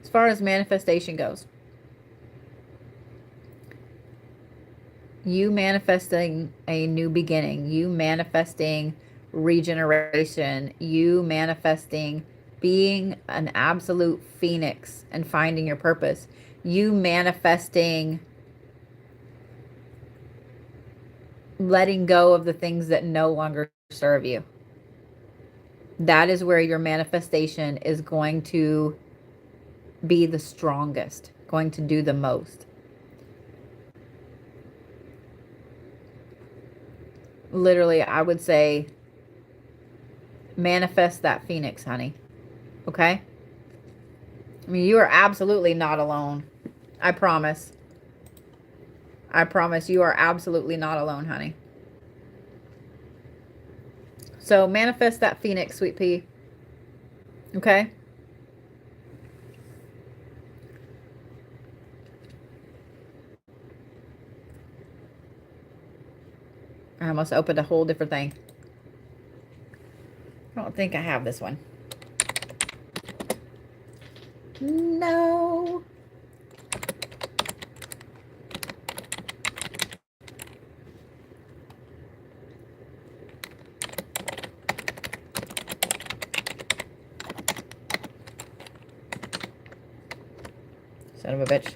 far as manifestation goes, you manifesting a new beginning, you manifesting regeneration, you manifesting being an absolute phoenix and finding your purpose, you manifesting letting go of the things that no longer serve you. That is where your manifestation is going to be the strongest, going to do the most. Literally, I would say manifest that phoenix, honey. Okay? I mean, you are absolutely not alone. I promise. I promise you are absolutely not alone, honey. So manifest that phoenix, sweet pea. Okay? I almost opened a whole different thing. I don't think I have this one. No. Son of a bitch.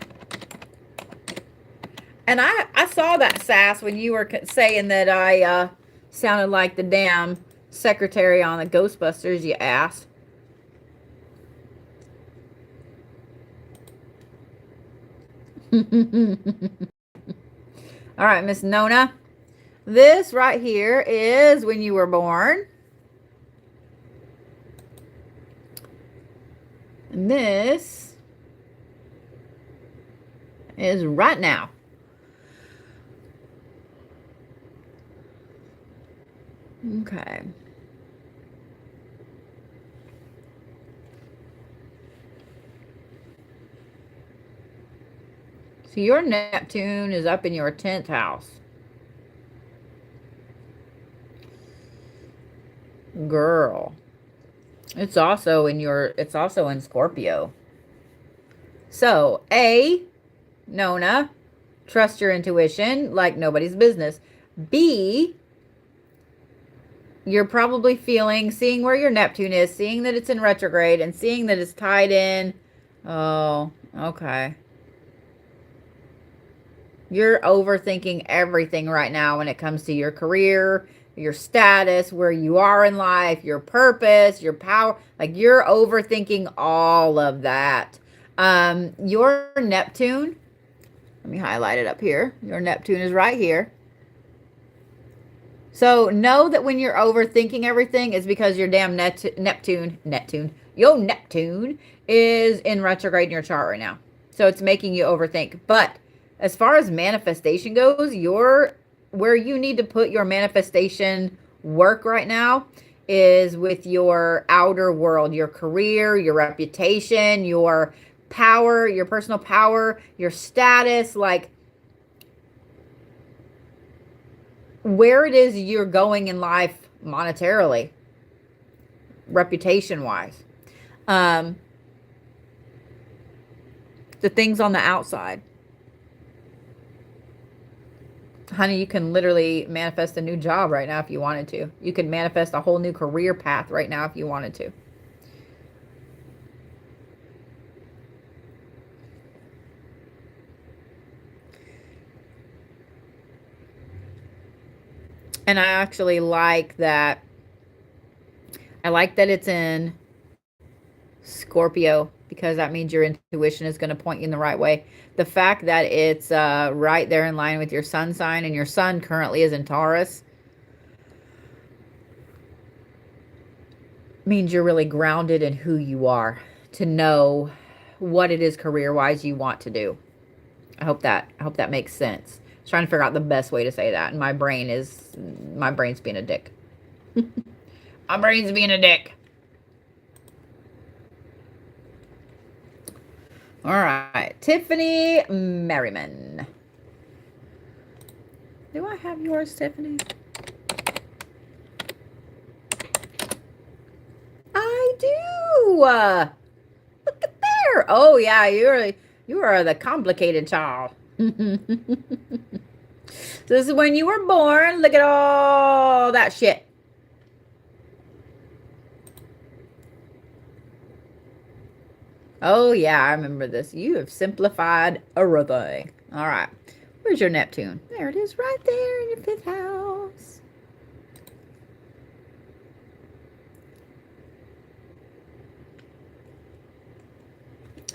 And I saw that sass when you were saying that I sounded like the damn secretary on the Ghostbusters, you ass. All right, Miss Nona. This right here is when you were born. And this is right now. Okay. So your Neptune is up in your 10th house. Girl. It's also in Scorpio. So, A, Nona, trust your intuition like nobody's business. B, you're probably seeing where your Neptune is, seeing that it's in retrograde, and seeing that it's tied in. Oh, okay. You're overthinking everything right now when it comes to your career, your status, where you are in life, your purpose, your power. Like, you're overthinking all of that. Your Neptune, let me highlight it up here. Your Neptune is right here. So know that when you're overthinking everything, it's because your damn Neptune is in retrograde in your chart right now. So it's making you overthink. But as far as manifestation goes, where you need to put your manifestation work right now is with your outer world, your career, your reputation, your power, your personal power, your status, like where it is you're going in life monetarily, reputation wise, the things on the outside. Honey, you can literally manifest a new job right now if you wanted to. You could manifest a whole new career path right now if you wanted to. And I actually like that. I like that it's in Scorpio, because that means your intuition is going to point you in the right way. The fact that it's right there in line with your sun sign, and your sun currently is in Taurus, means you're really grounded in who you are to know what it is career-wise you want to do. I hope that makes sense. I was trying to figure out the best way to say that, and my brain's being a dick. My brain's being a dick. All right, Tiffany Merryman. Do I have yours, Tiffany? I do. Look at there. Oh yeah, you are the complicated child. So this is when you were born. Look at all that shit. Oh, yeah, I remember this. You have simplified everything. All right. Where's your Neptune? There it is, right there in your 5th house.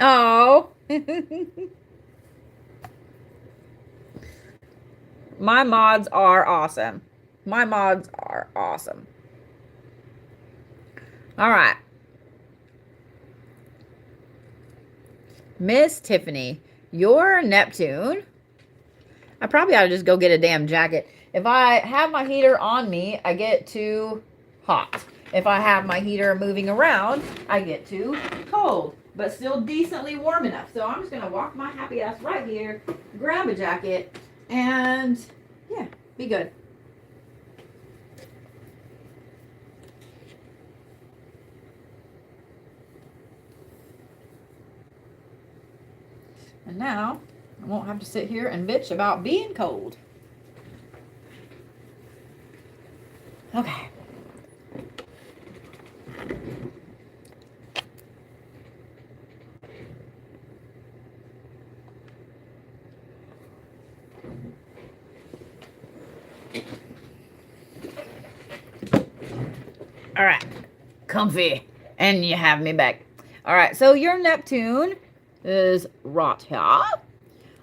Oh. My mods are awesome. My mods are awesome. All right. Miss Tiffany, your Neptune. I probably ought to just go get a damn jacket. If I have my heater on me, I get too hot. If I have my heater moving around, I get too cold, but still decently warm enough. So I'm just going to walk my happy ass right here, grab a jacket, and yeah, be good. And now I won't have to sit here and bitch about being cold. Okay. All right. Comfy. And you have me back. All right. So your Neptune is right here.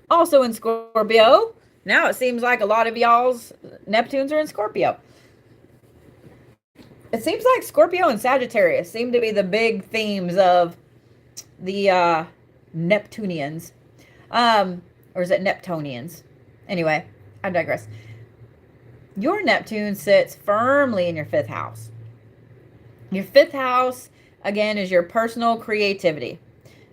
Also in Scorpio. Now it seems like a lot of y'all's Neptunes are in Scorpio. It seems like Scorpio and Sagittarius seem to be the big themes of the Neptunians. Or is it Neptunians? Anyway, I digress. Your Neptune sits firmly in your 5th house. Your 5th house, again, is your personal creativity.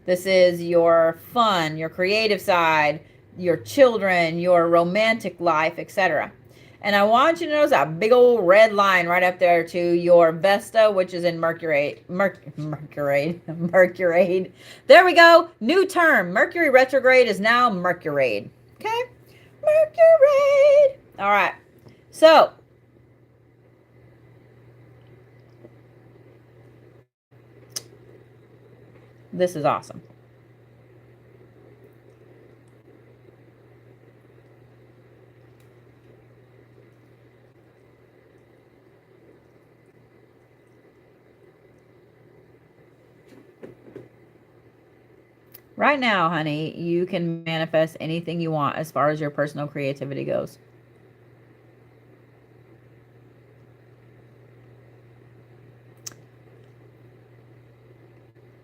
This is your fun, your creative side, your children, your romantic life, etc. And I want you to notice that big old red line right up there to your Vesta, which is in Mercury. Mercury. There we go. New term. Mercury retrograde is now Mercury. Okay? Mercury. All right. So, this is awesome. Right now, honey, you can manifest anything you want as far as your personal creativity goes.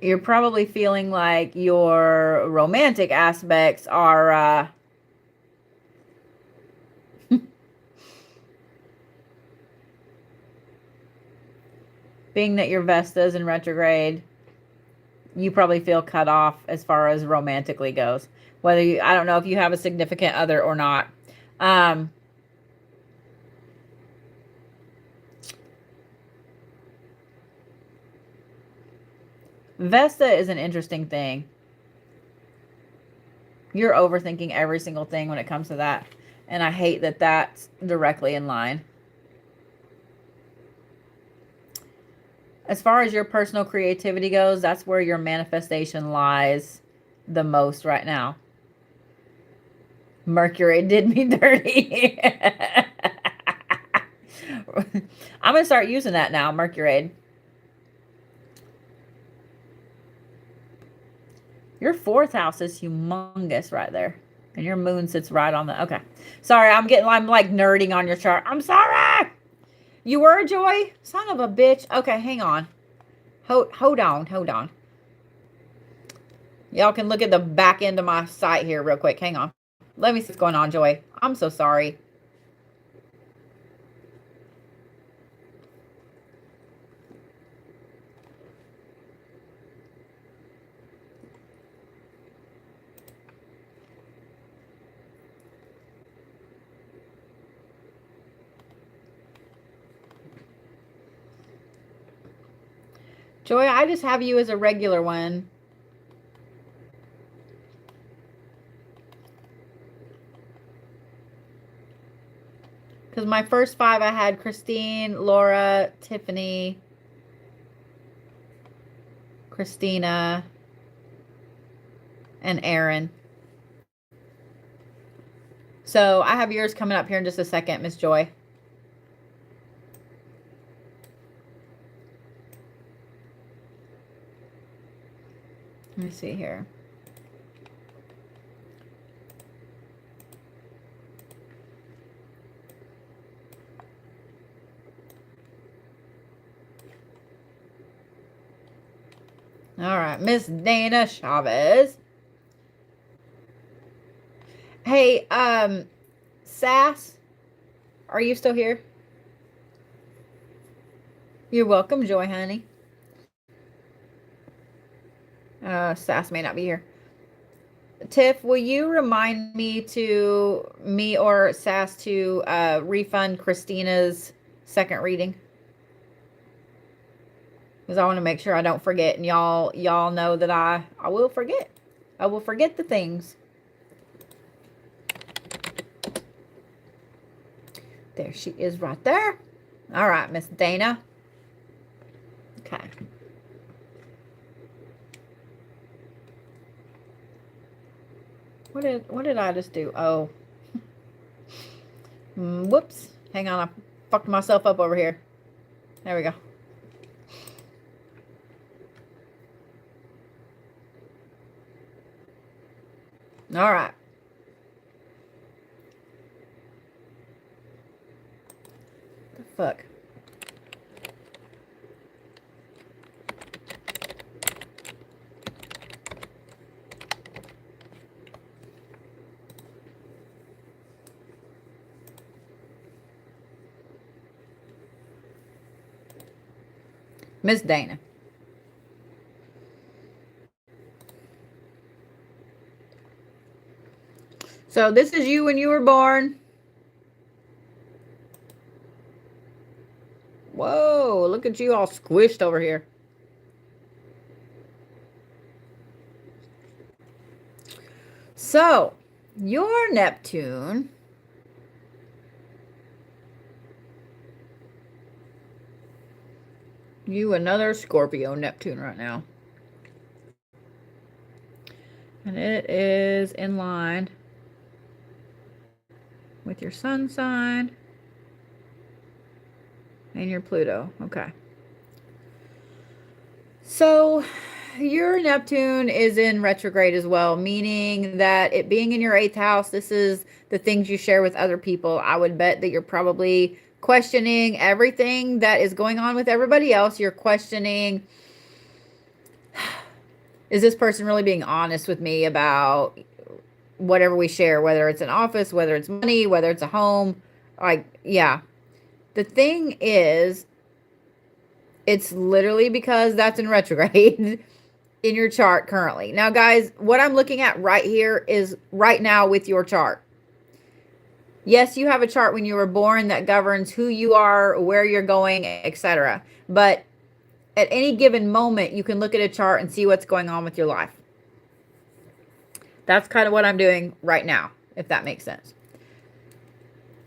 You're probably feeling like your romantic aspects are being that your Vesta's in retrograde, you probably feel cut off as far as romantically goes. Whether you, I don't know if you have a significant other or not. Vesta is an interesting thing. You're overthinking every single thing when it comes to that. And I hate that that's directly in line. As far as your personal creativity goes, that's where your manifestation lies the most right now. Mercury did me dirty. I'm going to start using that now, Mercury. Your fourth house is humongous right there. And your moon sits right on the... Okay. Sorry, I'm like nerding on your chart. I'm sorry. You were, Joy? Son of a bitch. Okay, hang on. Hold on. Y'all can look at the back end of my site here real quick. Hang on. Let me see what's going on, Joy. I'm so sorry. Joy, I just have you as a regular one. Because my first 5, I had Christine, Laura, Tiffany, Christina, and Aaron. So I have yours coming up here in just a second, Miss Joy. Let me see here. All right, Miss Dana Chavez. Hey, Sass, are you still here? You're welcome, Joy, honey. Sass may not be here. Tiff, will you remind me or Sass to refund Christina's second reading? Because I want to make sure I don't forget, and y'all know that I will forget. I will forget the things. There she is right there. All right, Miss Dana. Okay. What did I just do? Oh. Whoops. Hang on, I fucked myself up over here. There we go. All right. The fuck? Miss Dana. So this is you when you were born. Whoa, look at you all squished over here. So, your Neptune you another Scorpio Neptune right now. And it is in line with your sun sign and your Pluto. Okay. So your Neptune is in retrograde as well, meaning that it being in your 8th house, this is the things you share with other people. I would bet that you're probably questioning everything that is going on with everybody else. You're questioning, is this person really being honest with me about whatever we share, whether it's an office, whether it's money, whether it's a home? Like, yeah. The thing is, it's literally because that's in retrograde in your chart currently. Now, guys, what I'm looking at right here is right now with your chart. Yes, you have a chart when you were born that governs who you are, where you're going, etc. But at any given moment, you can look at a chart and see what's going on with your life. That's kind of what I'm doing right now, if that makes sense.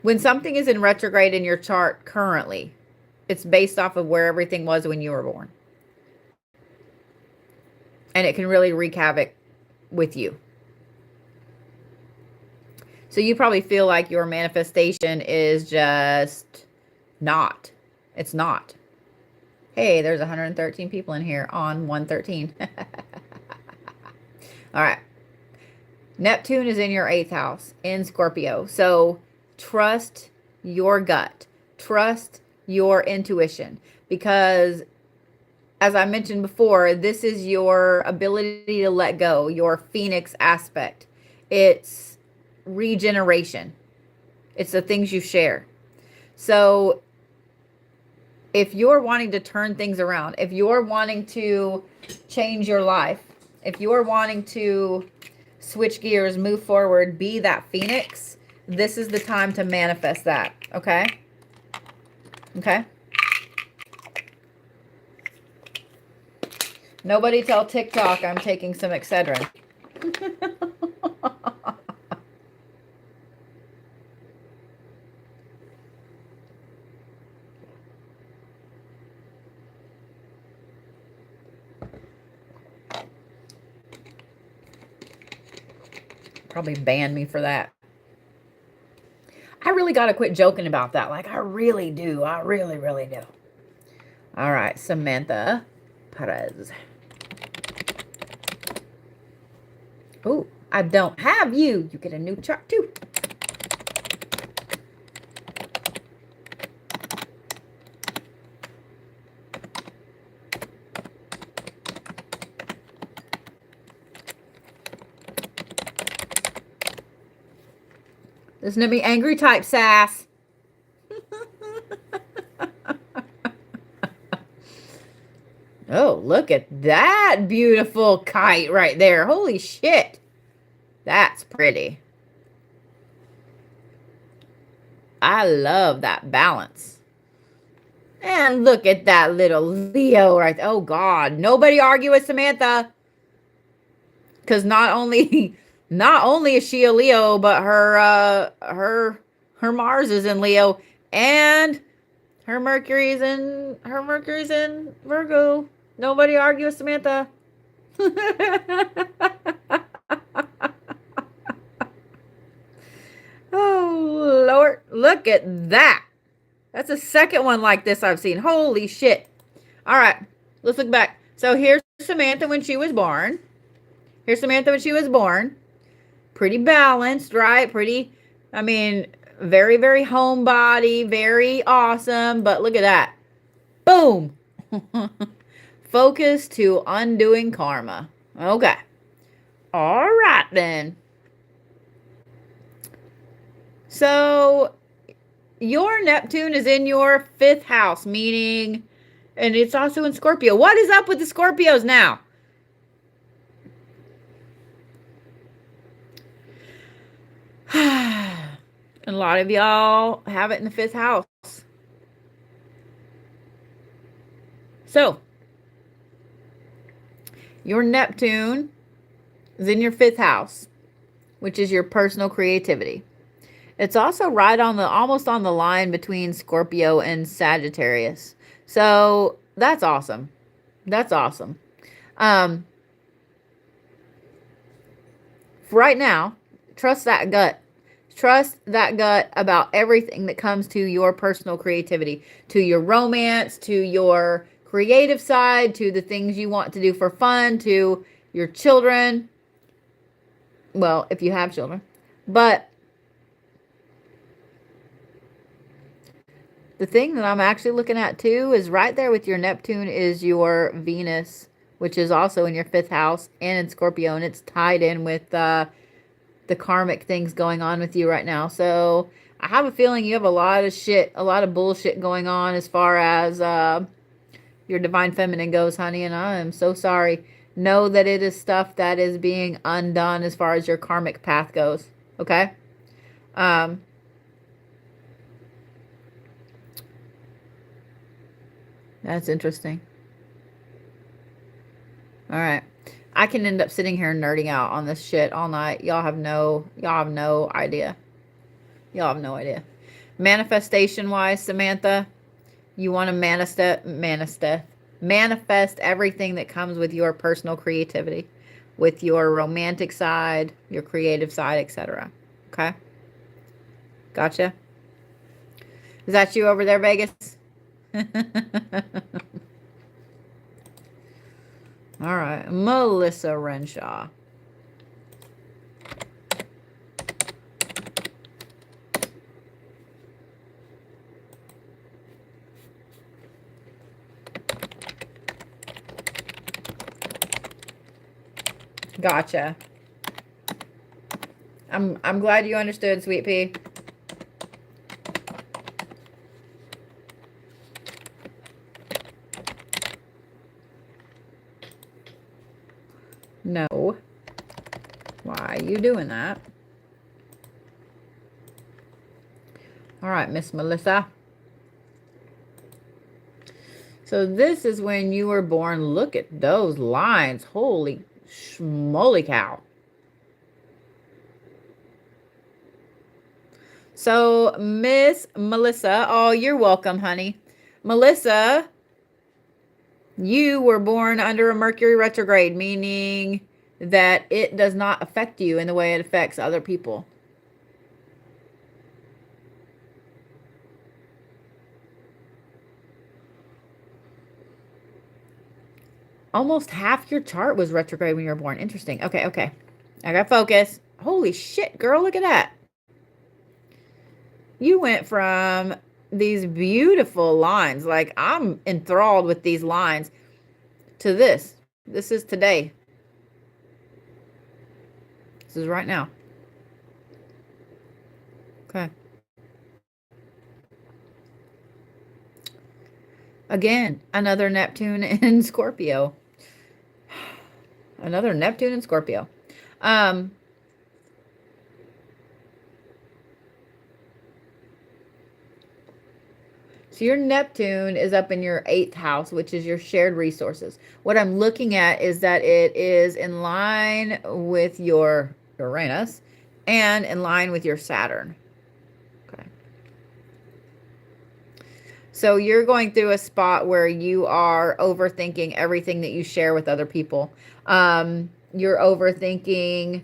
When something is in retrograde in your chart currently, it's based off of where everything was when you were born. And it can really wreak havoc with you. So you probably feel like your manifestation is just not. It's not. Hey, there's 113 people in here on 113. All right. Neptune is in your 8th house in Scorpio. So trust your gut. Trust your intuition. Because as I mentioned before, this is your ability to let go, your Phoenix aspect. It's regeneration. It's the things you share. So if you're wanting to turn things around, if you're wanting to change your life, if you're wanting to switch gears, move forward, be that Phoenix, this is the time to manifest that. Okay? Okay? Nobody tell TikTok I'm taking some Excedrin. Probably ban me for that. I really got to quit joking about that. Like, I really do. I really, really do. All right, Samantha Perez. Oh, I don't have you. You get a new chart too. This is going to be angry type sass. Oh, look at that beautiful kite right there. Holy shit. That's pretty. I love that balance. And look at that little Leo right there. Oh, God. Nobody argue with Samantha. Because not only is she a Leo, but her Mars is in Leo. And her Mercury's in Virgo. Nobody argue with Samantha. Oh, Lord. Look at that. That's the second one like this I've seen. Holy shit. All right. Let's look back. So here's Samantha when she was born. Here's Samantha when she was born. Pretty balanced, right? Pretty, I mean, very, very homebody. Very awesome. But look at that. Boom. Focus to undoing karma. Okay. All right, then. So your Neptune is in your 5th house, meaning, and it's also in Scorpio. What is up with the Scorpios now? A lot of y'all have it in the 5th house. So, your Neptune is in your 5th house, which is your personal creativity. It's also right on the, almost on the line between Scorpio and Sagittarius. So, that's awesome. That's awesome. Right now, trust that gut. Trust that gut about everything that comes to your personal creativity, to your romance, to your creative side, to the things you want to do for fun, to your children. Well, if you have children. But the thing that I'm actually looking at too is right there with your Neptune is your Venus, which is also in your 5th house and in Scorpio, and it's tied in with the karmic things going on with you right now. So I have a feeling you have a lot of shit, a lot of bullshit going on as far as your divine feminine goes, honey, and I am so sorry. Know that it is stuff that is being undone as far as your karmic path goes, okay? That's interesting. All right. I can end up sitting here nerding out on this shit all night. Y'all have no idea. Y'all have no idea. Manifestation wise, Samantha, you want to manifest everything that comes with your personal creativity, with your romantic side, your creative side, etc. Okay? Gotcha? Is that you over there, Vegas? All right, Melissa Renshaw. Gotcha. I'm glad you understood, Sweet Pea. No. Why are you doing that? All right, Miss Melissa. So this is when you were born. Look at those lines. Holy schmoly cow. So Miss Melissa, oh, you're welcome, honey. Melissa, you were born under a Mercury retrograde, meaning that it does not affect you in the way it affects other people. Almost half your chart was retrograde when you were born. Interesting. Okay, okay. I got focus. Holy shit, girl, look at that. You went from these beautiful lines, like I'm enthralled with these lines, to this. This is today. This is right now. Okay. Again, another Neptune in Scorpio. Another Neptune in Scorpio. So your Neptune is up in your 8th house, which is your shared resources. What I'm looking at is that it is in line with your Uranus and in line with your Saturn. Okay. So you're going through a spot where you are overthinking everything that you share with other people. You're overthinking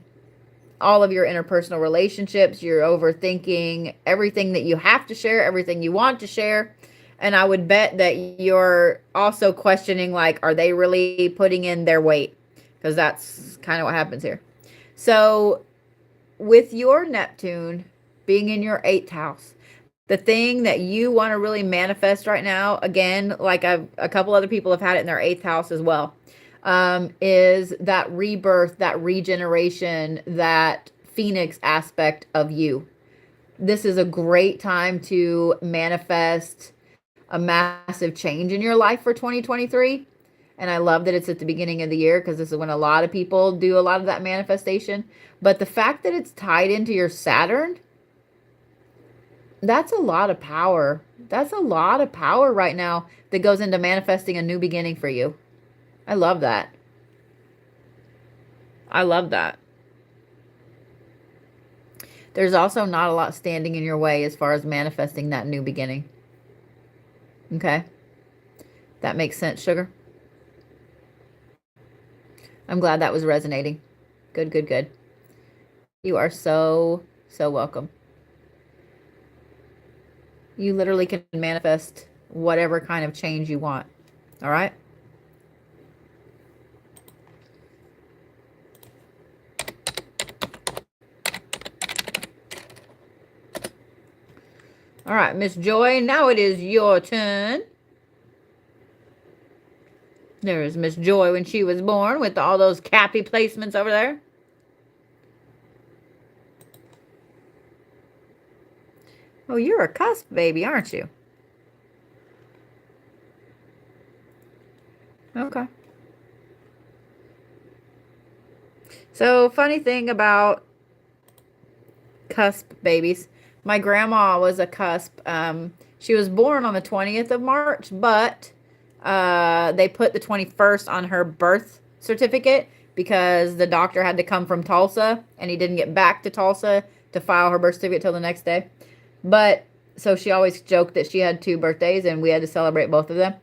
all of your interpersonal relationships. You're overthinking everything that you have to share, everything you want to share. And I would bet that you're also questioning, like, are they really putting in their weight? Because that's kind of what happens here. So with your Neptune being in your 8th house, the thing that you want to really manifest right now, again, like a couple other people have had it in their 8th house as well, is that rebirth, that regeneration, that phoenix aspect of you. This is a great time to manifest a massive change in your life for 2023. And I love that it's at the beginning of the year, because this is when a lot of people do a lot of that manifestation. But the fact that it's tied into your Saturn, that's a lot of power That's a lot of power right now that goes into manifesting a new beginning for you. I love that. I love that. There's also not a lot standing in your way as far as manifesting that new beginning. Okay? That makes sense, sugar? I'm glad that was resonating. Good, good, good. You are so, so welcome. You literally can manifest whatever kind of change you want. All right? All right, Miss Joy, now it is your turn. There's Miss Joy when she was born with all those cappy placements over there. Oh, you're a cusp baby, aren't you? Okay. So, funny thing about cusp babies. My grandma was a cusp. She was born on the 20th of March, but they put the 21st on her birth certificate because the doctor had to come from Tulsa and he didn't get back to Tulsa to file her birth certificate till the next day. But so she always joked that she had 2 birthdays and we had to celebrate both of them.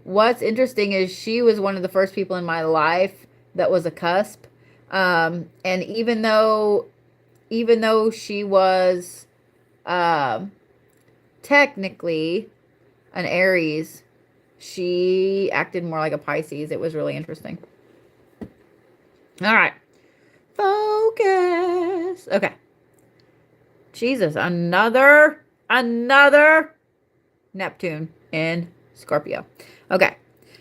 What's interesting is she was one of the first people in my life that was a cusp. And even though she was technically an Aries, she acted more like a Pisces. It was really interesting. All right. Focus. Okay. Jesus, another Neptune in Scorpio. Okay.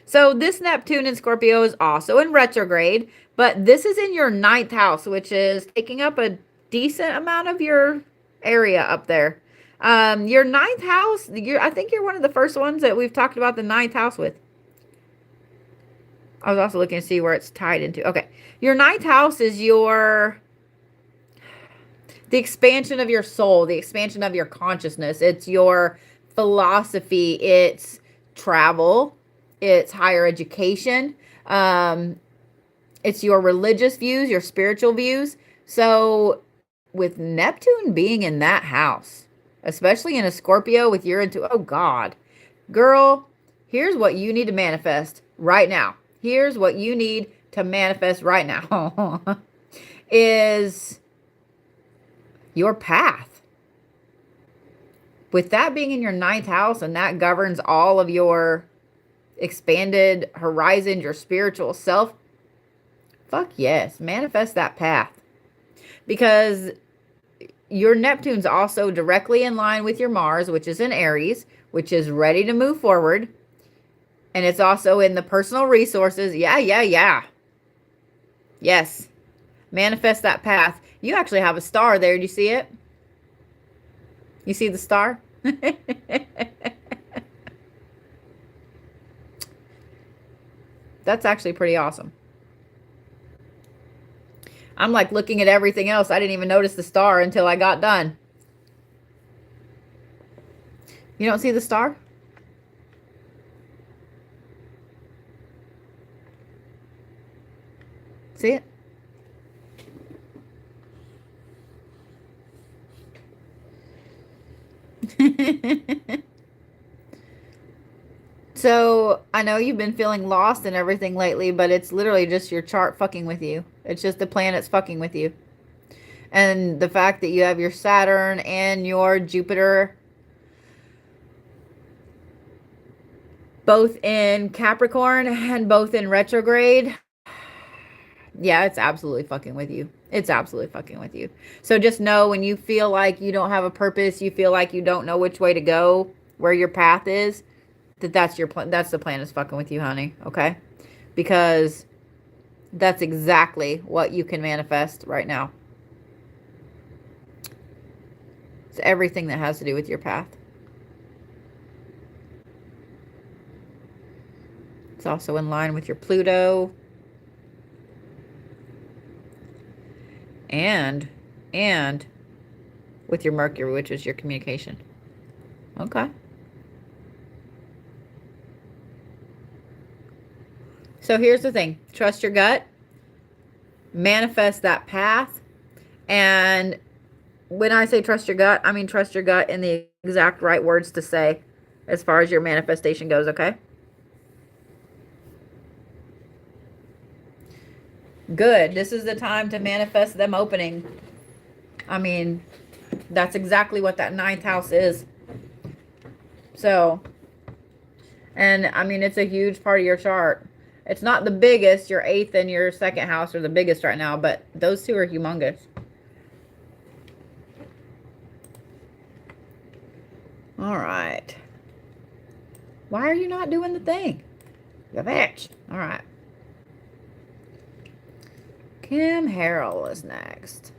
So this Neptune in Scorpio is also in retrograde, but this is in your 9th house, which is taking up a decent amount of your area up there. Your 9th house, I think you're one of the first ones that we've talked about the 9th house with. I was also looking to see where it's tied into. Okay. Your 9th house is the expansion of your soul, the expansion of your consciousness. It's your philosophy. It's travel. It's higher education. It's your religious views, your spiritual views. So with Neptune being in that house, especially in a Scorpio with your oh God, girl, here's what you need to manifest right now. Here's what you need to manifest right now is your path. With that being in your 9th house and that governs all of your expanded horizon, your spiritual self, fuck yes, manifest that path. Because your Neptune's also directly in line with your Mars, which is in Aries, which is ready to move forward. And it's also in the personal resources. Yeah. Yes. Manifest that path. You actually have a star there. Do you see it? You see the star? That's actually pretty awesome. I'm like looking at everything else. I didn't even notice the star until I got done. You don't see the star? See it? So, I know you've been feeling lost and everything lately, but it's literally just your chart fucking with you. It's just the planets fucking with you. And the fact that you have your Saturn and your Jupiter both in Capricorn and both in retrograde. Yeah, it's absolutely fucking with you. It's absolutely fucking with you. So just know when you feel like you don't have a purpose, you feel like you don't know which way to go, where your path is, that's your plan. That's the planets fucking with you, honey. Okay? Because that's exactly what you can manifest right now. It's everything that has to do with your path. It's also in line with your Pluto. And with your Mercury, which is your communication. Okay. So here's the thing. Trust your gut. Manifest that path. And when I say trust your gut, I mean trust your gut in the exact right words to say as far as your manifestation goes, okay? Good. This is the time to manifest them opening. I mean, that's exactly what that 9th house is. So, and I mean, it's a huge part of your chart. It's not the biggest. Your 8th and your 2nd house are the biggest right now, but those two are humongous. All right. Why are you not doing the thing? You bitch. All right. Kim Harrell is next.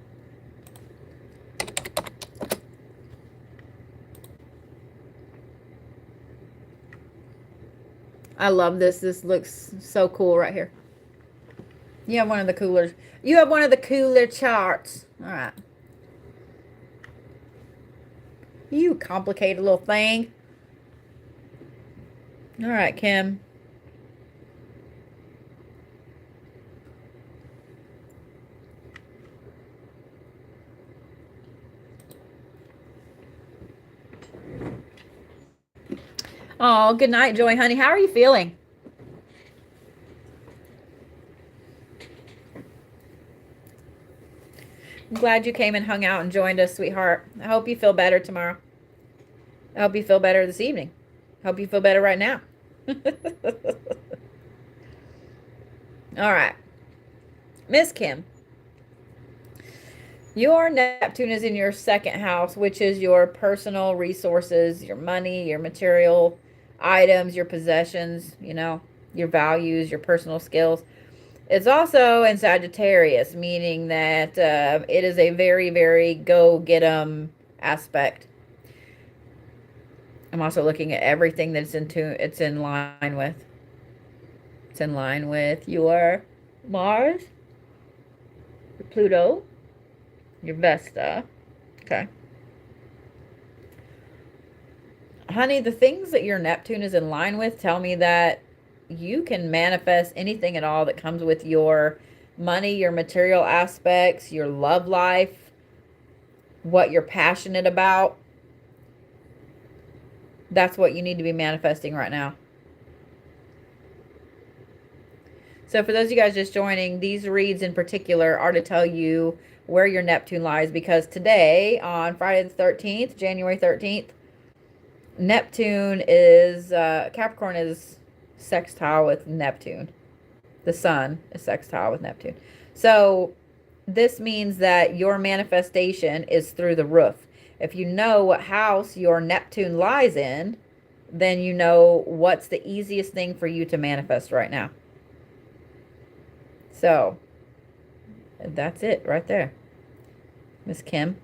I love this. This looks so cool right here. You have one of the coolers. You have one of the cooler charts. All right. You complicated little thing. All right, Kim. Oh, good night, Joy, honey. How are you feeling? I'm glad you came and hung out and joined us, sweetheart. I hope you feel better tomorrow. I hope you feel better this evening. I hope you feel better right now. All right. Miss Kim. Your Neptune is in your 2nd house, which is your personal resources, your money, your material items, your possessions, you know, your values, your personal skills. It's also in Sagittarius, meaning that it is a very, very go get 'em aspect. I'm also looking at everything that's it's in line with. It's in line with your Mars, your Pluto, your Vesta. Okay. Honey, the things that your Neptune is in line with tell me that you can manifest anything at all that comes with your money, your material aspects, your love life, what you're passionate about. That's what you need to be manifesting right now. So for those of you guys just joining, these reads in particular are to tell you where your Neptune lies, because today, on Friday the 13th, January 13th, Neptune is, Capricorn is sextile with Neptune. The sun is sextile with Neptune. So this means that your manifestation is through the roof. If you know what house your Neptune lies in, then you know what's the easiest thing for you to manifest right now. So that's it right there, Miss Kim.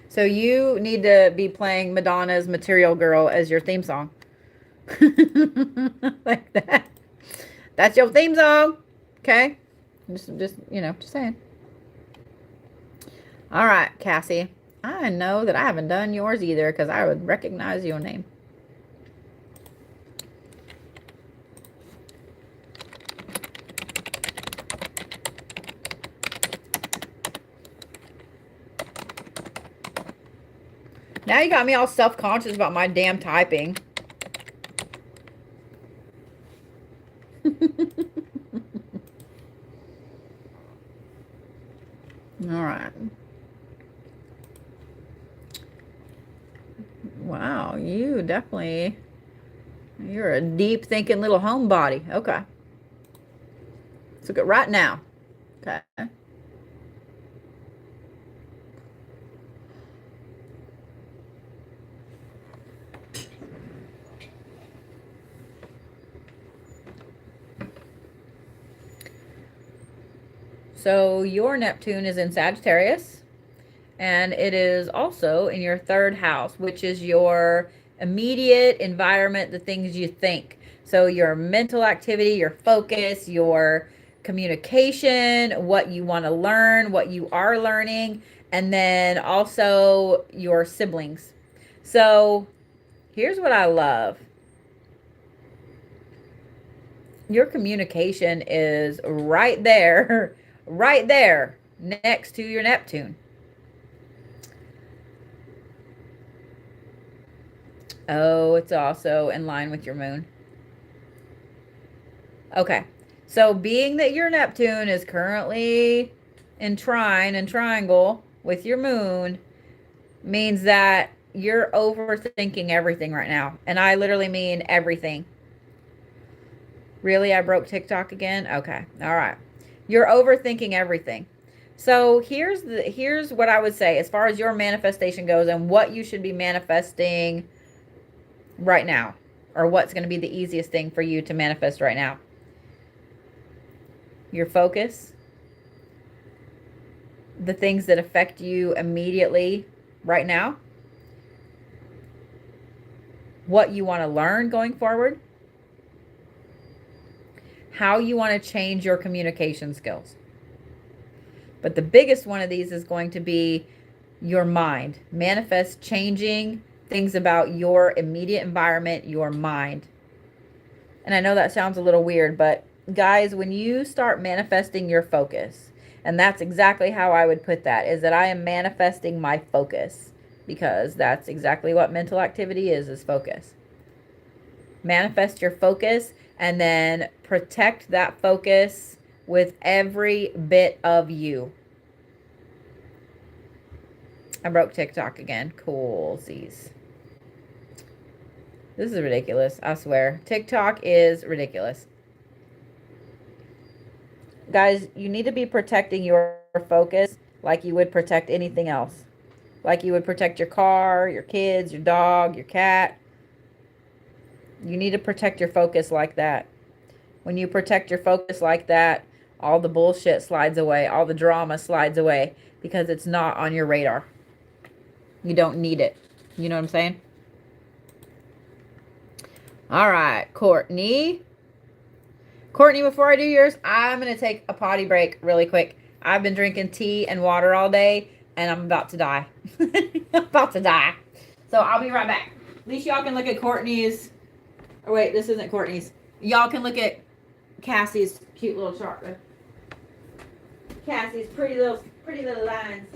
So you need to be playing Madonna's Material Girl as your theme song. Like that. That's your theme song. Okay? Just you know, just saying. All right, Cassie. I know that I haven't done yours either because I would recognize your name. Now you got me all self-conscious about my damn typing. All right. Wow, you definitely, you're a deep thinking little homebody. Okay. Let's look at right now. Okay. So your Neptune is in Sagittarius, and it is also in your 3rd house, which is your immediate environment, the things you think. So your mental activity, your focus, your communication, what you want to learn, what you are learning, and then also your siblings. So here's what I love. your communication is right there, right there next to your Neptune. Oh, it's also in line with your moon. Okay. So being that your Neptune is currently in trine and triangle with your moon means that you're overthinking everything right now. And I literally mean everything. Really? I broke TikTok again? Okay. All right. You're overthinking everything. So here's what I would say as far as your manifestation goes and what you should be manifesting right now, or what's going to be the easiest thing for you to manifest right now. Your focus, the things that affect you immediately right now, what you want to learn going forward, how you want to change your communication skills. But the biggest one of these is going to be your mind. Manifest changing things about your immediate environment, your mind. And I know that sounds a little weird, but guys, when you start manifesting your focus, and that's exactly how I would put that, is that I am manifesting my focus, because that's exactly what mental activity is focus. Manifest your focus and then protect that focus with every bit of you. I broke TikTok again. Coolsies. This is ridiculous. I swear. TikTok is ridiculous. Guys, you need to be protecting your focus like you would protect anything else. Like you would protect your car, your kids, your dog, your cat. You need to protect your focus like that. When you protect your focus like that, all the bullshit slides away. All the drama slides away because it's not on your radar. You don't need it. You know what I'm saying? All right, Courtney. Courtney, before I do yours, I'm going to take a potty break really quick. I've been drinking tea and water all day, and I'm about to die. I'm about to die. So I'll be right back. At least y'all can look at Courtney's. Oh, wait, this isn't Courtney's. Y'all can look at Cassie's cute little chart. Cassie's pretty little lines.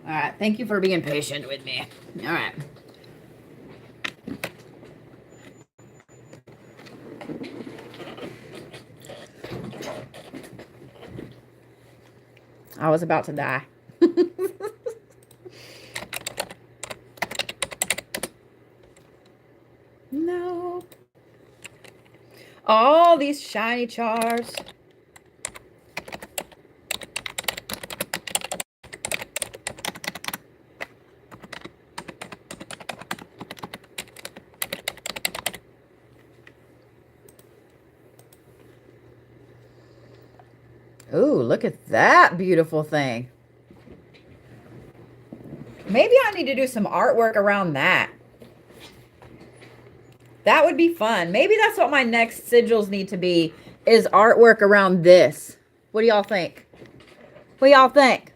All right. Thank you for being patient with me. All right. I was about to die. No. All these shiny charts. Ooh, look at that beautiful thing. Maybe I need to do some artwork around that. That would be fun. Maybe that's what my next sigils need to be, is artwork around this. What do y'all think? What do y'all think?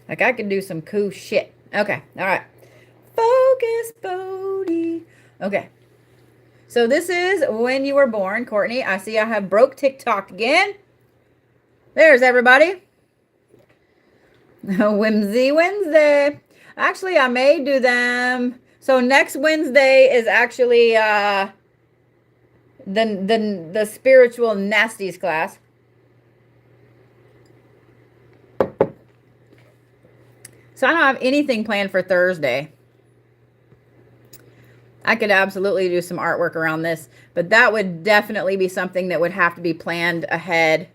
Like I can do some cool shit. Okay. All right. Focus, Bodhi. Okay. So this is when you were born, Courtney. I see I have broke TikTok again. There's everybody. Whimsy Wednesday. Actually, I may do them. So next Wednesday is actually the spiritual nasties class. So I don't have anything planned for Thursday. I could absolutely do some artwork around this, but that would definitely be something that would have to be planned ahead,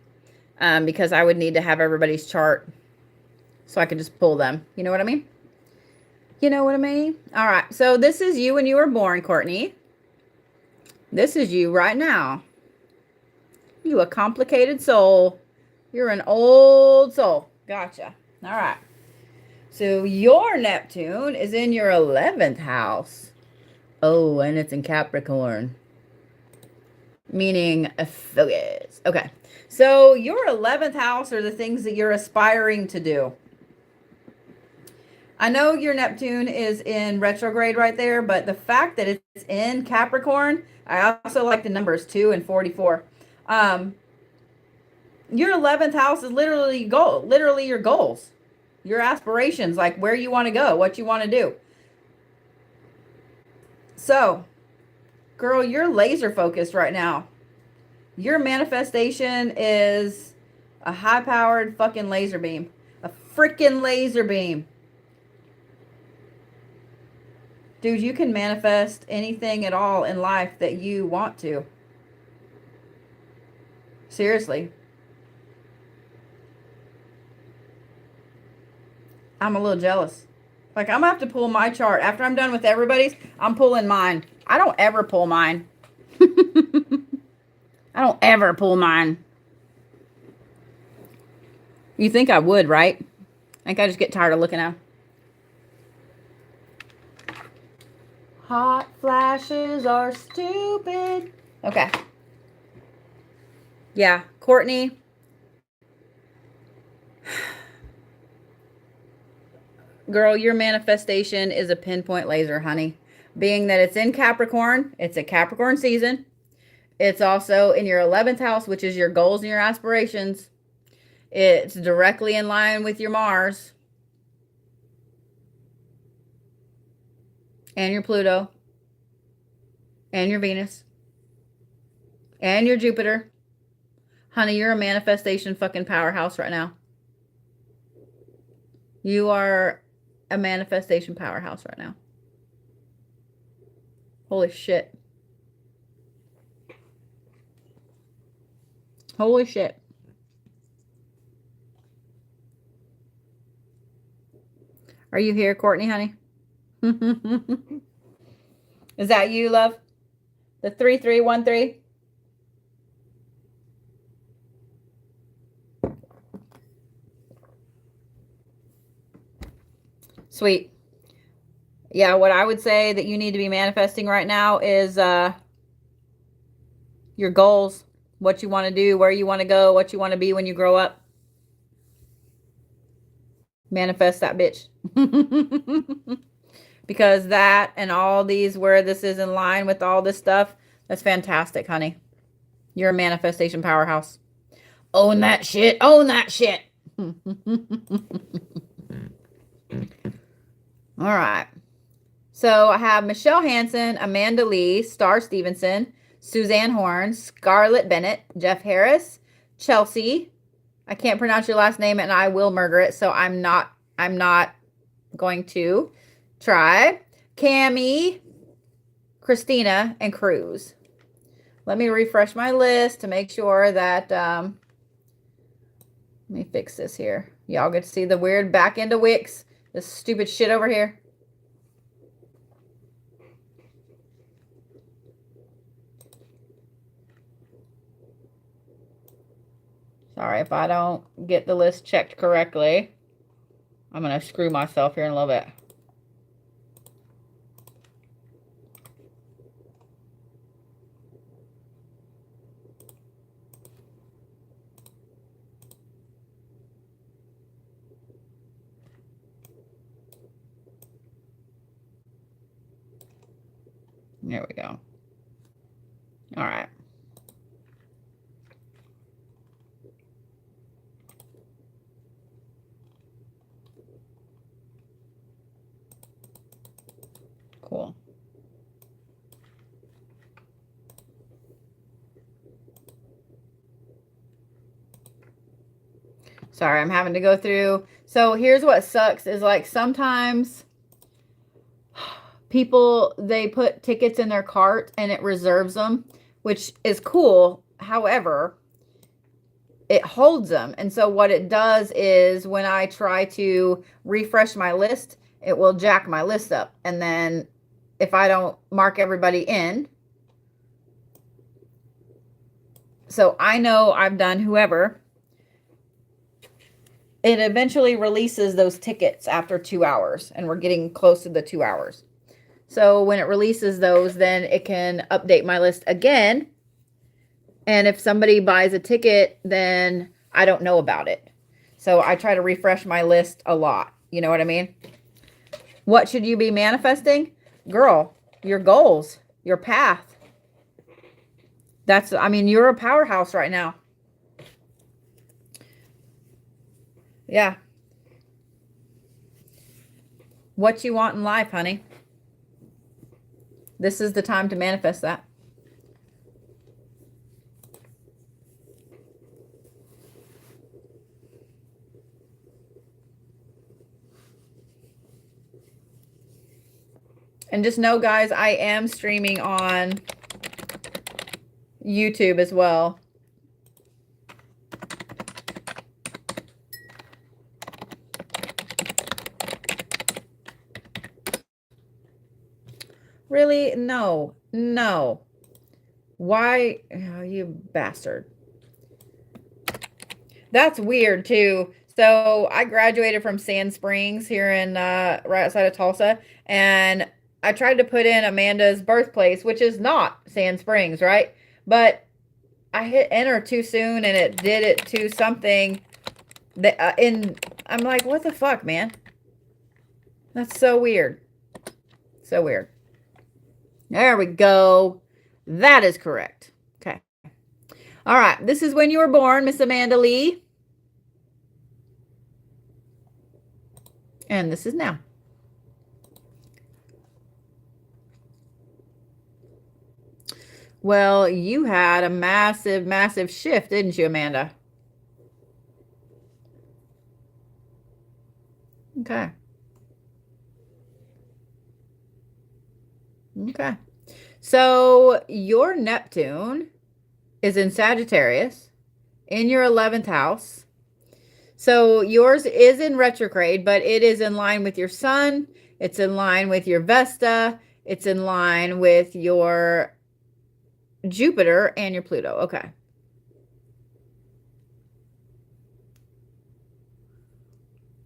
because I would need to have everybody's chart so I could just pull them. You know what I mean? You know what I mean? All right. So this is you when you were born, Courtney. This is you right now. You a complicated soul. You're an old soul. Gotcha. All right. So your Neptune is in your 11th house. Oh, and it's in Capricorn. Meaning a focus. Okay. So your 11th house are the things that you're aspiring to do. I know your Neptune is in retrograde right there, but the fact that it's in Capricorn, I also like the numbers 2 and 44. Your 11th house is literally your goals, your aspirations, like where you want to go, what you want to do. So, girl, you're laser focused right now. Your manifestation is a high-powered fucking laser beam. A freaking laser beam. Dude, you can manifest anything at all in life that you want to. Seriously. I'm a little jealous. Like, I'm going to have to pull my chart. After I'm done with everybody's, I'm pulling mine. I don't ever pull mine. I don't ever pull mine. You think I would, right? I think I just get tired of looking at them. Hot flashes are stupid. Okay. Yeah, Courtney. Girl, your manifestation is a pinpoint laser, honey. Being that it's in Capricorn, it's a Capricorn season. It's also in your 11th house, which is your goals and your aspirations. It's directly in line with your Mars and your Pluto and your Venus and your Jupiter. Honey, you're a manifestation fucking powerhouse right now. You are a manifestation powerhouse right now. Holy shit. Holy shit. Are you here, Courtney, honey? Is that you, love? The 3313? Sweet. Yeah, what I would say that you need to be manifesting right now is your goals, what you want to do, where you want to go, what you want to be when you grow up. Manifest that bitch. Because that and all these, where this is in line with all this stuff, that's fantastic, honey. You're a manifestation powerhouse. Own that shit. Own that shit. All right. So I have Michelle Hansen, Amanda Lee, Star Stevenson, Suzanne Horn, Scarlett Bennett, Jeff Harris, Chelsea. I can't pronounce your last name and I will murder it, so I'm not going to try. Cami, Christina, and Cruz. Let me refresh my list to make sure that let me fix this here. Y'all get to see the weird back end of Wix. This stupid shit over here. Sorry if I don't get the list checked correctly. I'm going to screw myself here in a little bit. There we go. All right. Sorry, I'm having to go through. So here's what sucks is like sometimes people, they put tickets in their cart and it reserves them, which is cool. However, it holds them. And so what it does is when I try to refresh my list, it will jack my list up. And then if I don't mark everybody in, so I know I've done whoever, it eventually releases those tickets after 2 hours, and we're getting close to the 2 hours. So when it releases those, then it can update my list again. And if somebody buys a ticket, then I don't know about it. So I try to refresh my list a lot. You know what I mean? What should you be manifesting? Girl, your goals, your path. That's, I mean, you're a powerhouse right now. Yeah. What you want in life, honey. This is the time to manifest that. And just know, guys, I am streaming on YouTube as well. Really? No. No. Why? Oh, you bastard. That's weird, too. So I graduated from Sand Springs here in right outside of Tulsa. And I tried to put in Amanda's birthplace, which is not Sand Springs, right? But I hit enter too soon and it did it to something that I'm like, what the fuck, man? That's so weird. So weird. There we go. That is correct. Okay. All right. This is when you were born, Miss Amanda Lee. And this is now. Well, you had a massive, massive shift, didn't you, Amanda? Okay. Okay. So your Neptune is in Sagittarius in your 11th house. So yours is in retrograde, but it is in line with your sun. It's in line with your Vesta. It's in line with your Jupiter and your Pluto. Okay.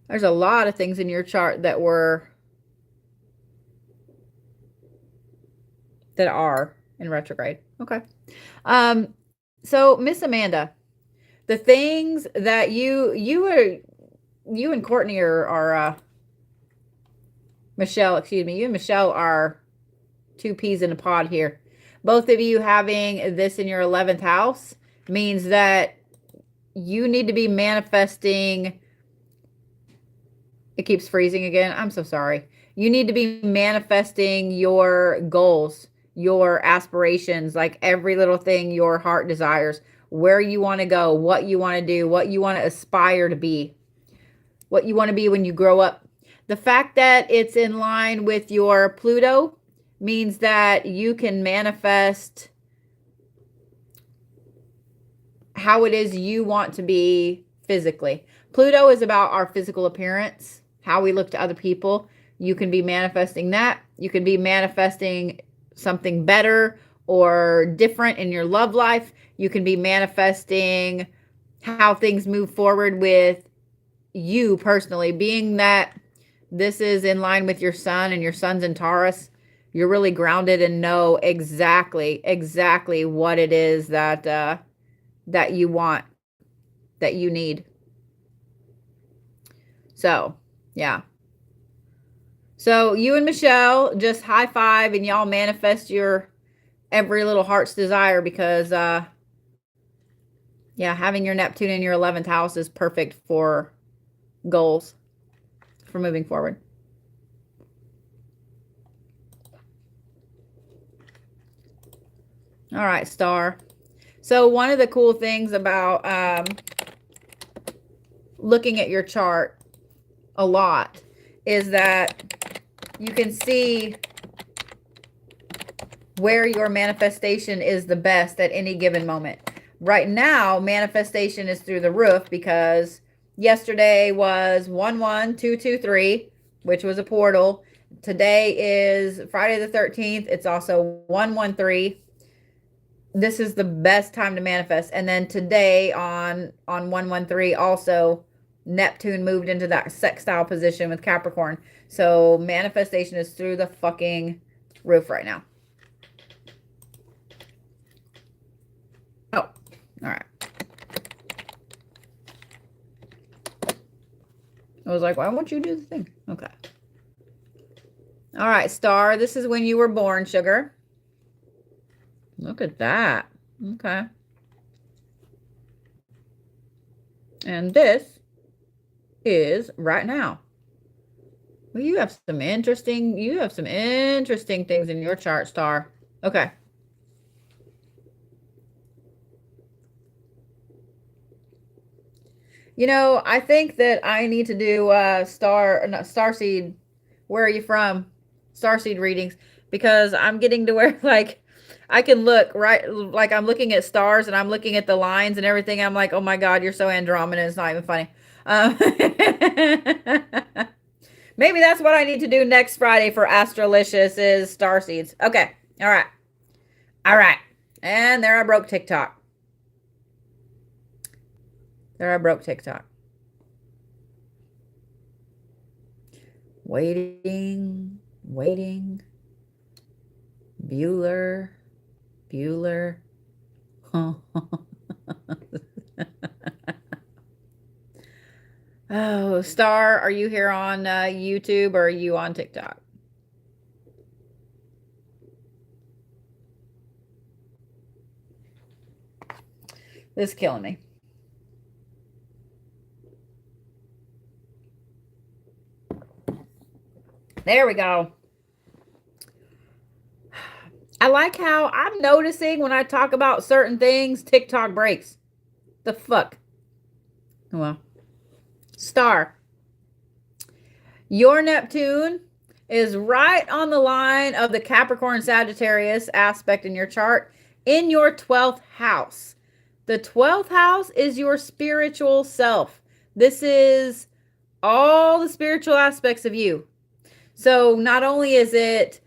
There's a lot of things in your chart that are in retrograde. Okay. So Miss Amanda, the things that you and Courtney are Michelle, excuse me, you and Michelle are two peas in a pod here. Both of you having this in your 11th house means that you need to be manifesting. It keeps freezing again. I'm so sorry. You need to be manifesting your goals, your aspirations, like every little thing your heart desires, where you want to go, what you want to do, what you want to aspire to be, what you want to be when you grow up. The fact that it's in line with your Pluto means that you can manifest how it is you want to be physically. Pluto is about our physical appearance, how we look to other people. You can be manifesting that. You can be manifesting something better or different in your love life. You can be manifesting how things move forward with you personally. Being that this is in line with your sun and your sun's in Taurus, you're really grounded and know exactly what it is that that you want, that you need. So, yeah. So you and Michelle just high five and y'all manifest your every little heart's desire because, yeah, having your Neptune in your 11th house is perfect for goals, for moving forward. All right, Star. So one of the cool things about, looking at your chart a lot is that you can see where your manifestation is the best at any given moment. Right now, manifestation is through the roof because yesterday was 11223, which was a portal. Today is Friday the 13th. It's also 113. This is the best time to manifest. And then today on 113 also, Neptune moved into that sextile position with Capricorn. So manifestation is through the fucking roof right now. Oh, all right. I was like, why won't you do the thing? Okay. All right, star. This is when you were born, sugar. Look at that. Okay. And this is right now. Well, you have some interesting things in your chart, star. Okay. You know, I think that I need to do starseed. Where are you from? Starseed readings, because I'm getting to where like I can look right, like I'm looking at stars and I'm looking at the lines and everything. I'm like, oh my God, you're so Andromeda. It's not even funny. Maybe that's what I need to do next Friday for Astroilicious is starseeds. Okay. All right. All right. And there I broke TikTok. There I broke TikTok. Waiting. Bueller. Oh, Star, are you here on YouTube or are you on TikTok? This is killing me. There we go. I like how I'm noticing when I talk about certain things, TikTok breaks. The fuck? Well, Star, your Neptune is right on the line of the Capricorn Sagittarius aspect in your chart in your 12th house. The 12th house is your spiritual self. This is all the spiritual aspects of you. So not only is it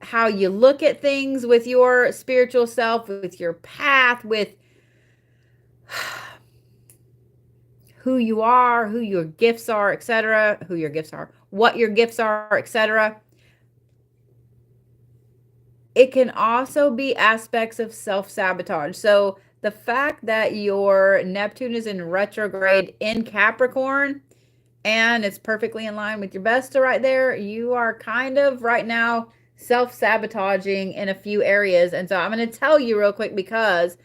how you look at things with your spiritual self, with your path, with who you are, who your gifts are, etc., what your gifts are, etc. It can also be aspects of self-sabotage. So the fact that your Neptune is in retrograde in Capricorn and it's perfectly in line with your Vesta right there, you are kind of right now self-sabotaging in a few areas. And so I'm going to tell you real quick because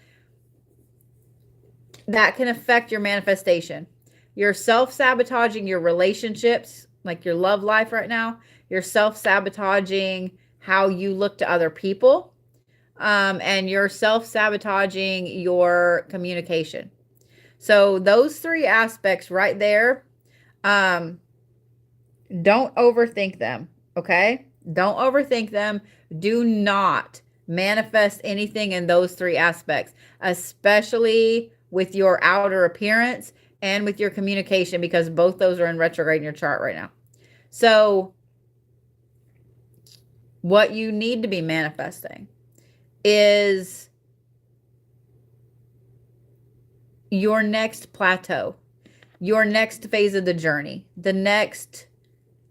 that can affect your manifestation. You're self-sabotaging your relationships, like your love life right now. You're self-sabotaging how you look to other people. And you're self-sabotaging your communication. So those three aspects right there, don't overthink them, okay? Don't overthink them. Do not manifest anything in those three aspects, especially with your outer appearance and with your communication, because both those are in retrograde in your chart right now. So what you need to be manifesting is your next plateau, your next phase of the journey, the next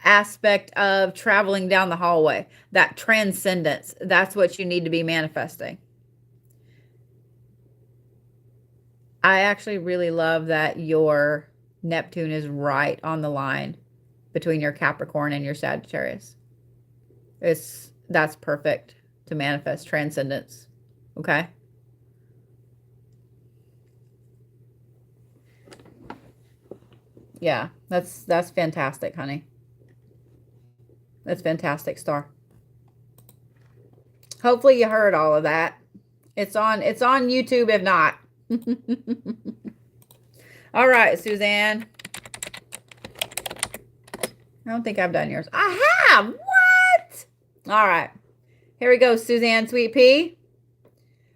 aspect of traveling down the hallway, that transcendence. That's what you need to be manifesting. I actually really love that your Neptune is right on the line between your Capricorn and your Sagittarius. That's perfect to manifest transcendence. Okay. Yeah, that's fantastic, honey. That's fantastic, Star. Hopefully you heard all of that. It's on YouTube if not. All right, Suzanne. I don't think I've done yours. I have. What? All right. Here we go, Suzanne, sweet pea.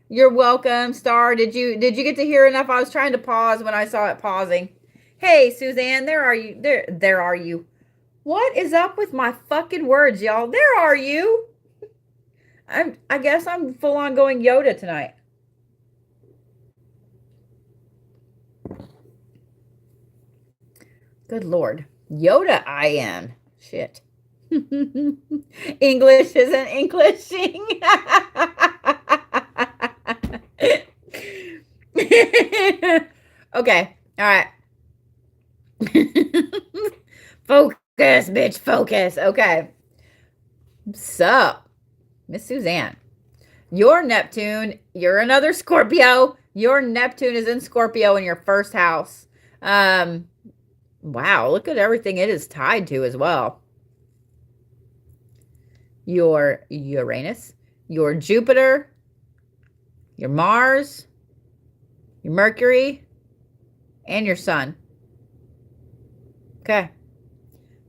You're welcome, Star. Did you get to hear enough? I was trying to pause when I saw it pausing. Hey, Suzanne, there are you. There are you. What is up with my fucking words, y'all? There are you. I guess I'm full on going Yoda tonight. Good Lord. Yoda I am. Shit. English isn't Englishing. Okay. All right. Focus, bitch. Focus. Okay. So, Miss Suzanne, your Neptune, you're another Scorpio. Your Neptune is in Scorpio in your first house. Wow, look at everything it is tied to as well. Your Uranus, your Jupiter, your Mars, your Mercury, and your Sun. Okay.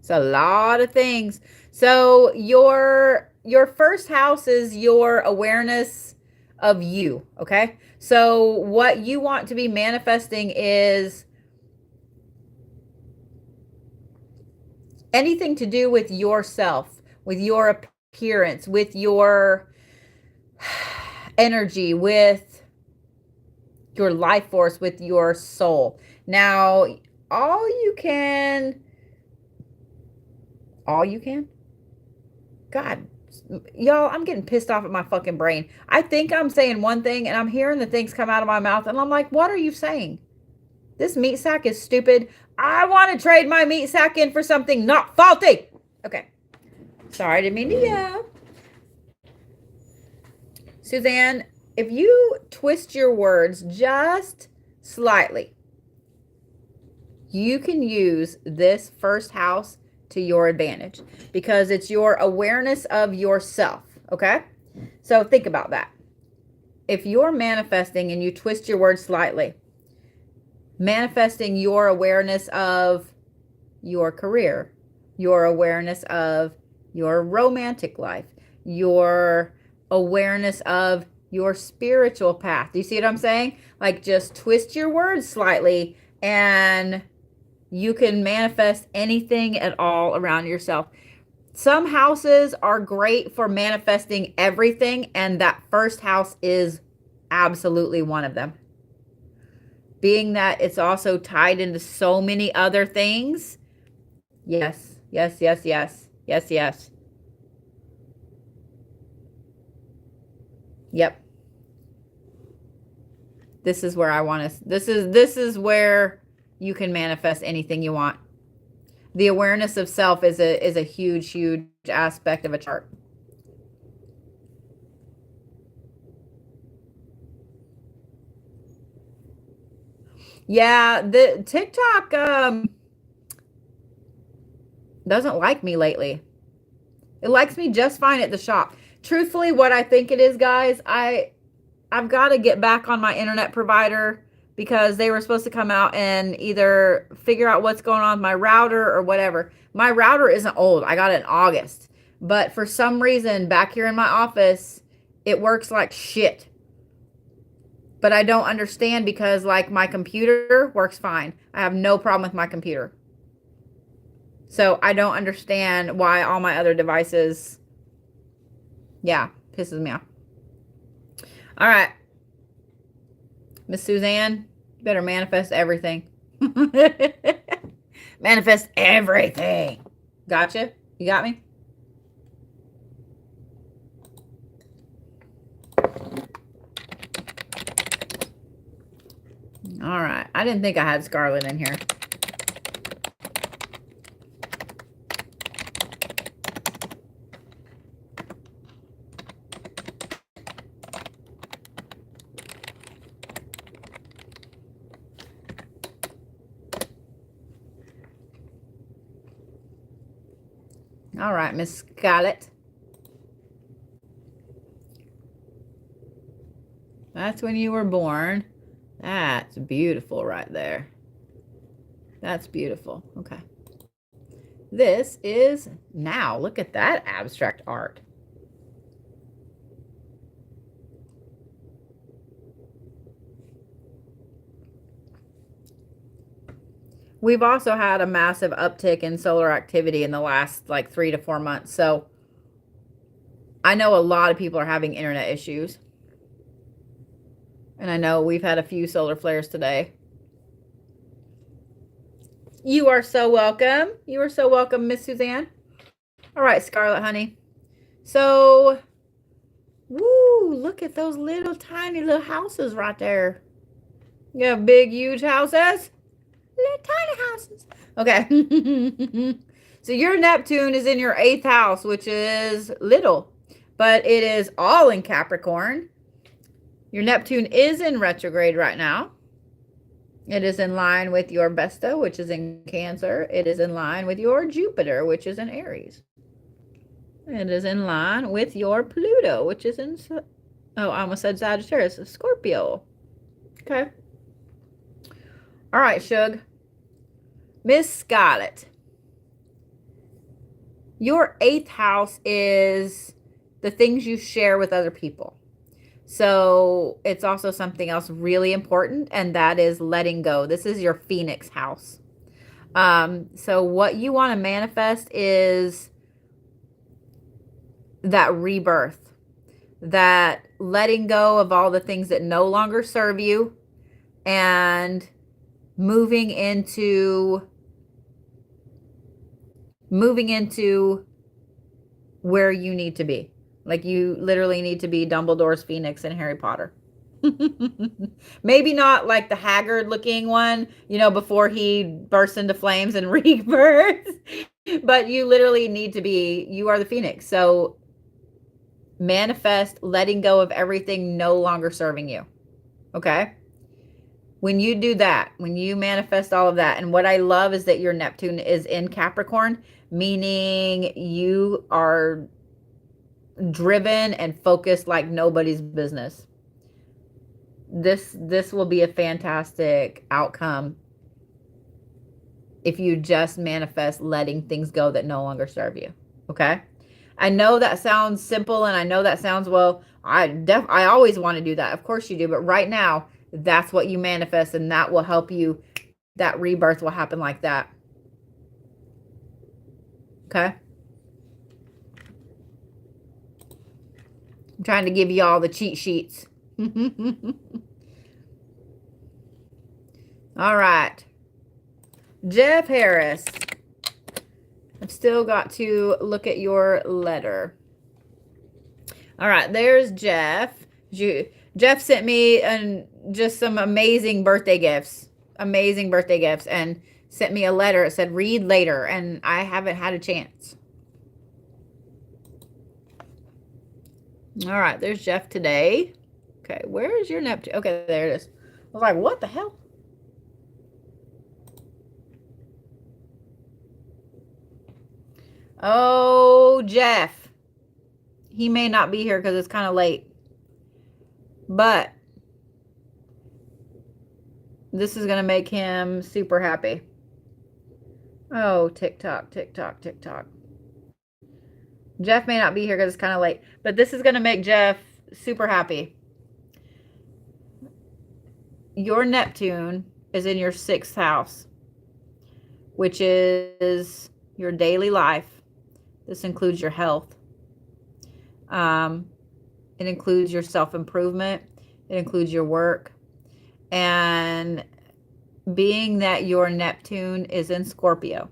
It's a lot of things. So your first house is your awareness of you, okay? So what you want to be manifesting is anything to do with yourself, with your appearance, with your energy, with your life force, with your soul. Now, all you can, God, y'all, I'm getting pissed off at my fucking brain. I think I'm saying one thing and I'm hearing the things come out of my mouth and I'm like, what are you saying? This meat sack is stupid. I want to trade my meat sack in for something not faulty. Okay. Sorry, I didn't mean to yell. Suzanne, if you twist your words just slightly, you can use this first house to your advantage because it's your awareness of yourself, okay? So think about that. If you're manifesting and you twist your words slightly, manifesting your awareness of your career, your awareness of your romantic life, your awareness of your spiritual path. Do you see what I'm saying? Like, just twist your words slightly and you can manifest anything at all around yourself. Some houses are great for manifesting everything, and that first house is absolutely one of them. Being that it's also tied into so many other things. Yes, yes, yes, yes, yes, yes. Yep. This is where I want to, this is where you can manifest anything you want. The awareness of self is a huge, huge aspect of a chart. Yeah, the TikTok doesn't like me lately. It likes me just fine at the shop. Truthfully, what I think it is, guys, I've got to get back on my internet provider because they were supposed to come out and either figure out what's going on with my router or whatever. My router isn't old. I got it in August. But for some reason, back here in my office, it works like shit. But I don't understand because, like, my computer works fine. I have no problem with my computer. So I don't understand why all my other devices, yeah, pisses me off. All right. Miss Suzanne, you better manifest everything. Manifest everything. Gotcha? You got me? All right. I didn't think I had Scarlett in here. All right, Miss Scarlett. That's when you were born. That's beautiful right there. That's beautiful. Okay. This is now. Look at that abstract art. We've also had a massive uptick in solar activity in the last like 3 to 4 months. So I know a lot of people are having internet issues. And I know we've had a few solar flares today. You are so welcome. You are so welcome, Miss Suzanne. All right, Scarlett, honey. So, woo, look at those little tiny little houses right there. You have big, huge houses. Little tiny houses. Okay. So your Neptune is in your 8th house, which is little, but it is all in Capricorn. Your Neptune is in retrograde right now. It is in line with your Vesta, which is in Cancer. It is in line with your Jupiter, which is in Aries. It is in line with your Pluto, which is in, oh, I almost said Sagittarius, Scorpio. Okay. All right, Shug. Miss Scarlett. Your 8th house is the things you share with other people. So it's also something else really important, and that is letting go. This is your Phoenix house. So what you want to manifest is that rebirth, that letting go of all the things that no longer serve you, and moving into where you need to be. Like you literally need to be Dumbledore's Phoenix in Harry Potter. Maybe not like the haggard looking one, you know, before he bursts into flames and rebirths, but you literally need to be, you are the Phoenix. So manifest letting go of everything no longer serving you. Okay. When you do that, when you manifest all of that, and what I love is that your Neptune is in Capricorn, meaning you are driven and focused like nobody's business. This will be a fantastic outcome if you just manifest letting things go that no longer serve you. Okay? I know that sounds simple, and I know that sounds, well, I always want to do that. Of course you do, but right now, that's what you manifest, and that will help you. That rebirth will happen like that. Okay? I'm trying to give you all the cheat sheets. All right. Jeff Harris. I've still got to look at your letter. All right, there's Jeff. Jeff sent me just some amazing birthday gifts. Amazing birthday gifts. And sent me a letter. It said, read later. And I haven't had a chance. All right, there's Jeff today. Okay, where is your Neptune? Okay, there it is. I was like, what the hell? Oh, Jeff. He may not be here because it's kind of late. But this is going to make him super happy. Oh, TikTok, TikTok, TikTok. Jeff may not be here because it's kind of late. But this is going to make Jeff super happy. Your Neptune is in your 6th house, which is your daily life. This includes your health. It includes your self-improvement. It includes your work. And being that your Neptune is in Scorpio,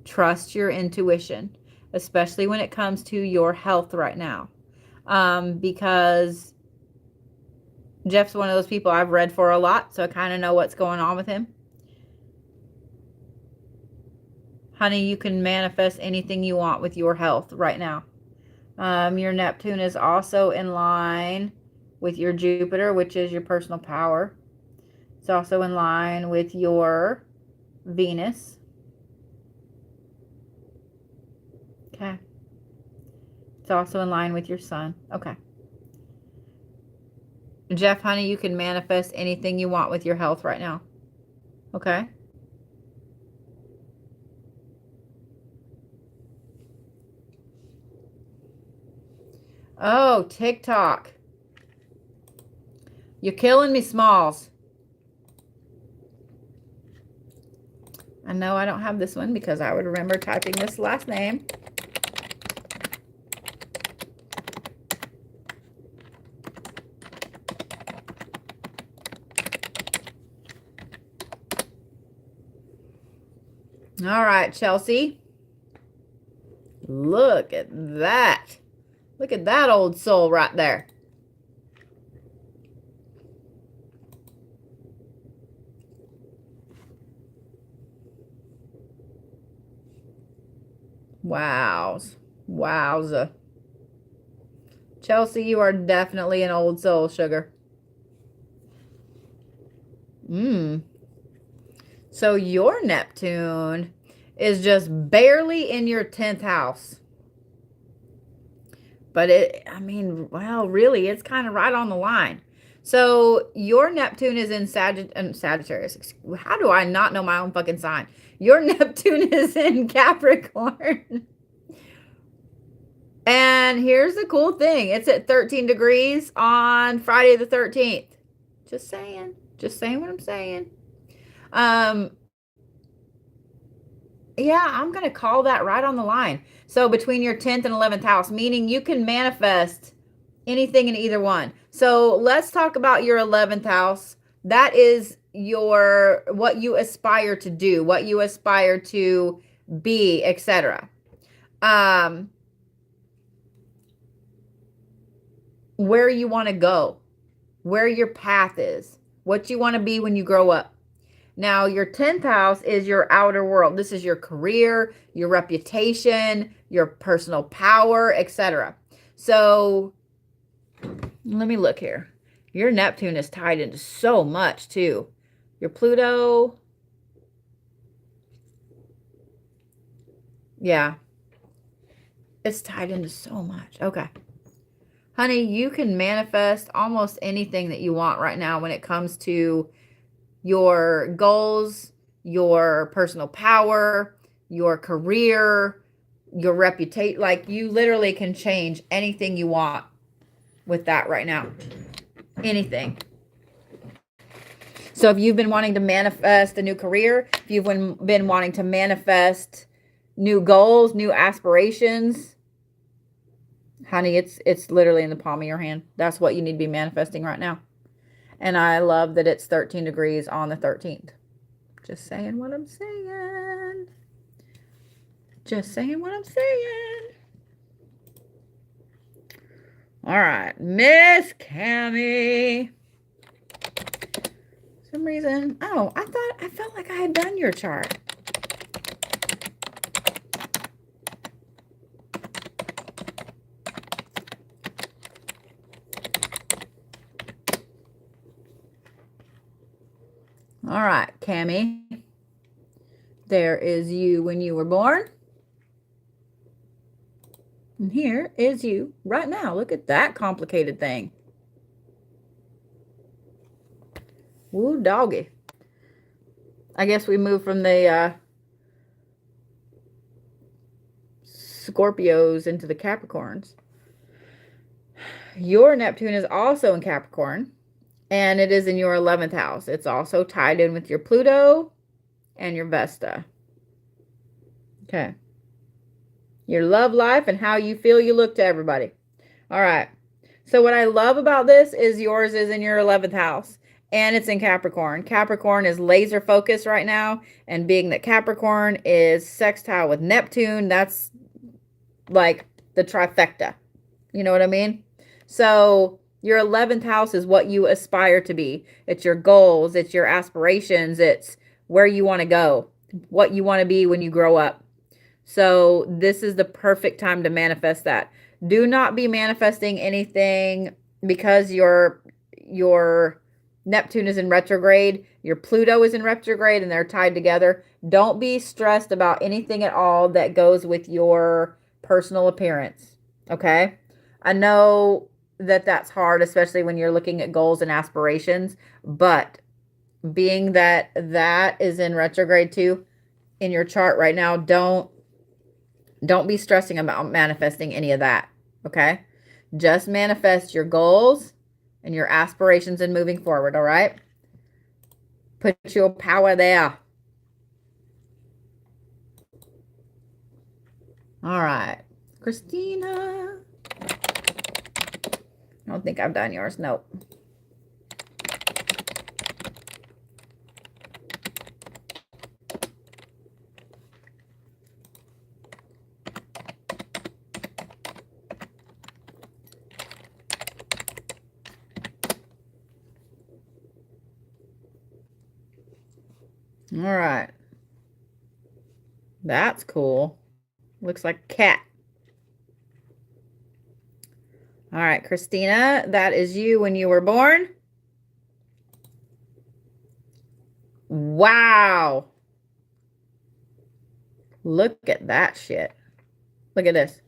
trust your intuition, especially when it comes to your health right now. Because Jeff's one of those people I've read for a lot, so I kind of know what's going on with him. Honey, you can manifest anything you want with your health right now. Your Neptune is also in line with your Jupiter, which is your personal power. It's also in line with your Venus. Okay. It's also in line with your Sun. Okay. Jeff, honey, you can manifest anything you want with your health right now. Okay. Oh, TikTok. You're killing me, Smalls. I know I don't have this one because I would remember typing this last name. All right, Chelsea. Look at that. Look at that old soul right there. Wows. Wowza. Chelsea, you are definitely an old soul, sugar. So your Neptune is just barely in your 10th house. But I mean, well, really, it's kind of right on the line. So your Neptune is in Sagittarius. How do I not know my own fucking sign? Your Neptune is in Capricorn. And here's the cool thing. It's at 13 degrees on Friday the 13th. Just saying. Just saying what I'm saying. Yeah, I'm going to call that right on the line. So between your 10th and 11th house, meaning you can manifest anything in either one. So let's talk about your 11th house. That is what you aspire to do, what you aspire to be, etc. Where you want to go, where your path is, what you want to be when you grow up. Now, your 10th house is your outer world. This is your career, your reputation, your personal power, etc. So, let me look here. Your Neptune is tied into so much, too. Your Pluto. Yeah. It's tied into so much. Okay. Honey, you can manifest almost anything that you want right now when it comes to your goals, your personal power, your career, your reputation. Like, you literally can change anything you want with that right now. Anything. So if you've been wanting to manifest a new career, if you've been wanting to manifest new goals, new aspirations, honey, it's literally in the palm of your hand. That's what you need to be manifesting right now. And I love that it's 13 degrees on the 13th. Just saying what I'm saying. Just saying what I'm saying. All right, Miss Cami. For some reason, I felt like I had done your chart. All right, Cami. There is you when you were born. And here is you right now. Look at that complicated thing. Woo, doggy. I guess we moved from the Scorpios into the Capricorns. Your Neptune is also in Capricorn, and it is in your 11th house. It's also tied in with your Pluto and your Vesta. Okay. Your love life and how you feel you look to everybody. All right. So what I love about this is yours is in your 11th house, and it's in Capricorn. Capricorn is laser focused right now, and being that Capricorn is sextile with Neptune, that's like the trifecta. You know what I mean? So your 11th house is what you aspire to be. It's your goals. It's your aspirations. It's where you want to go, what you want to be when you grow up. So this is the perfect time to manifest that. Do not be manifesting anything because your Neptune is in retrograde, your Pluto is in retrograde, and they're tied together. Don't be stressed about anything at all that goes with your personal appearance. Okay? I know that that's hard, especially when you're looking at goals and aspirations, but being that that is in retrograde too in your chart right now, don't be stressing about manifesting any of that, okay? Just manifest your goals and your aspirations and moving forward, all right? Put your power there. All right. Christina. I don't think I've done yours. Nope. All right. That's cool. Looks like a cat. All right, Christina, that is you when you were born. Wow. Look at that shit. Look at this.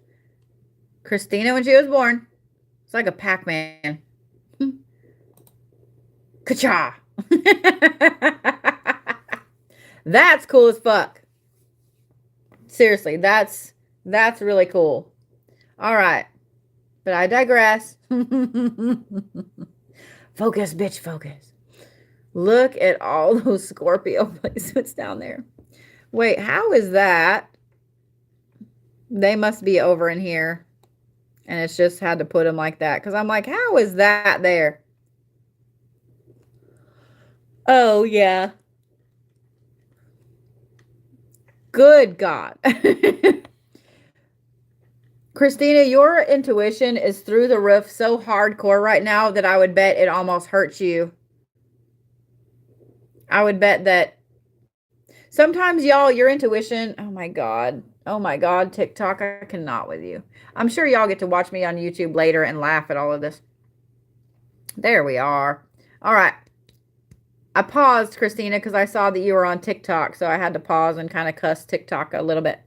Christina when she was born. It's like a Pac-Man. Ka-cha. That's cool as fuck. Seriously, that's really cool. All right. But I digress. Focus, bitch, focus. Look at all those Scorpio placements down there. Wait, how is that? They must be over in here. And it's just had to put them like that. Because I'm like, how is that there? Oh, yeah. Good God. Christina, your intuition is through the roof so hardcore right now that I would bet it almost hurts you. I would bet that sometimes, y'all, your intuition, oh my God, TikTok, I cannot with you. I'm sure y'all get to watch me on YouTube later and laugh at all of this. There we are. All right. I paused, Christina, because I saw that you were on TikTok, so I had to pause and kind of cuss TikTok a little bit.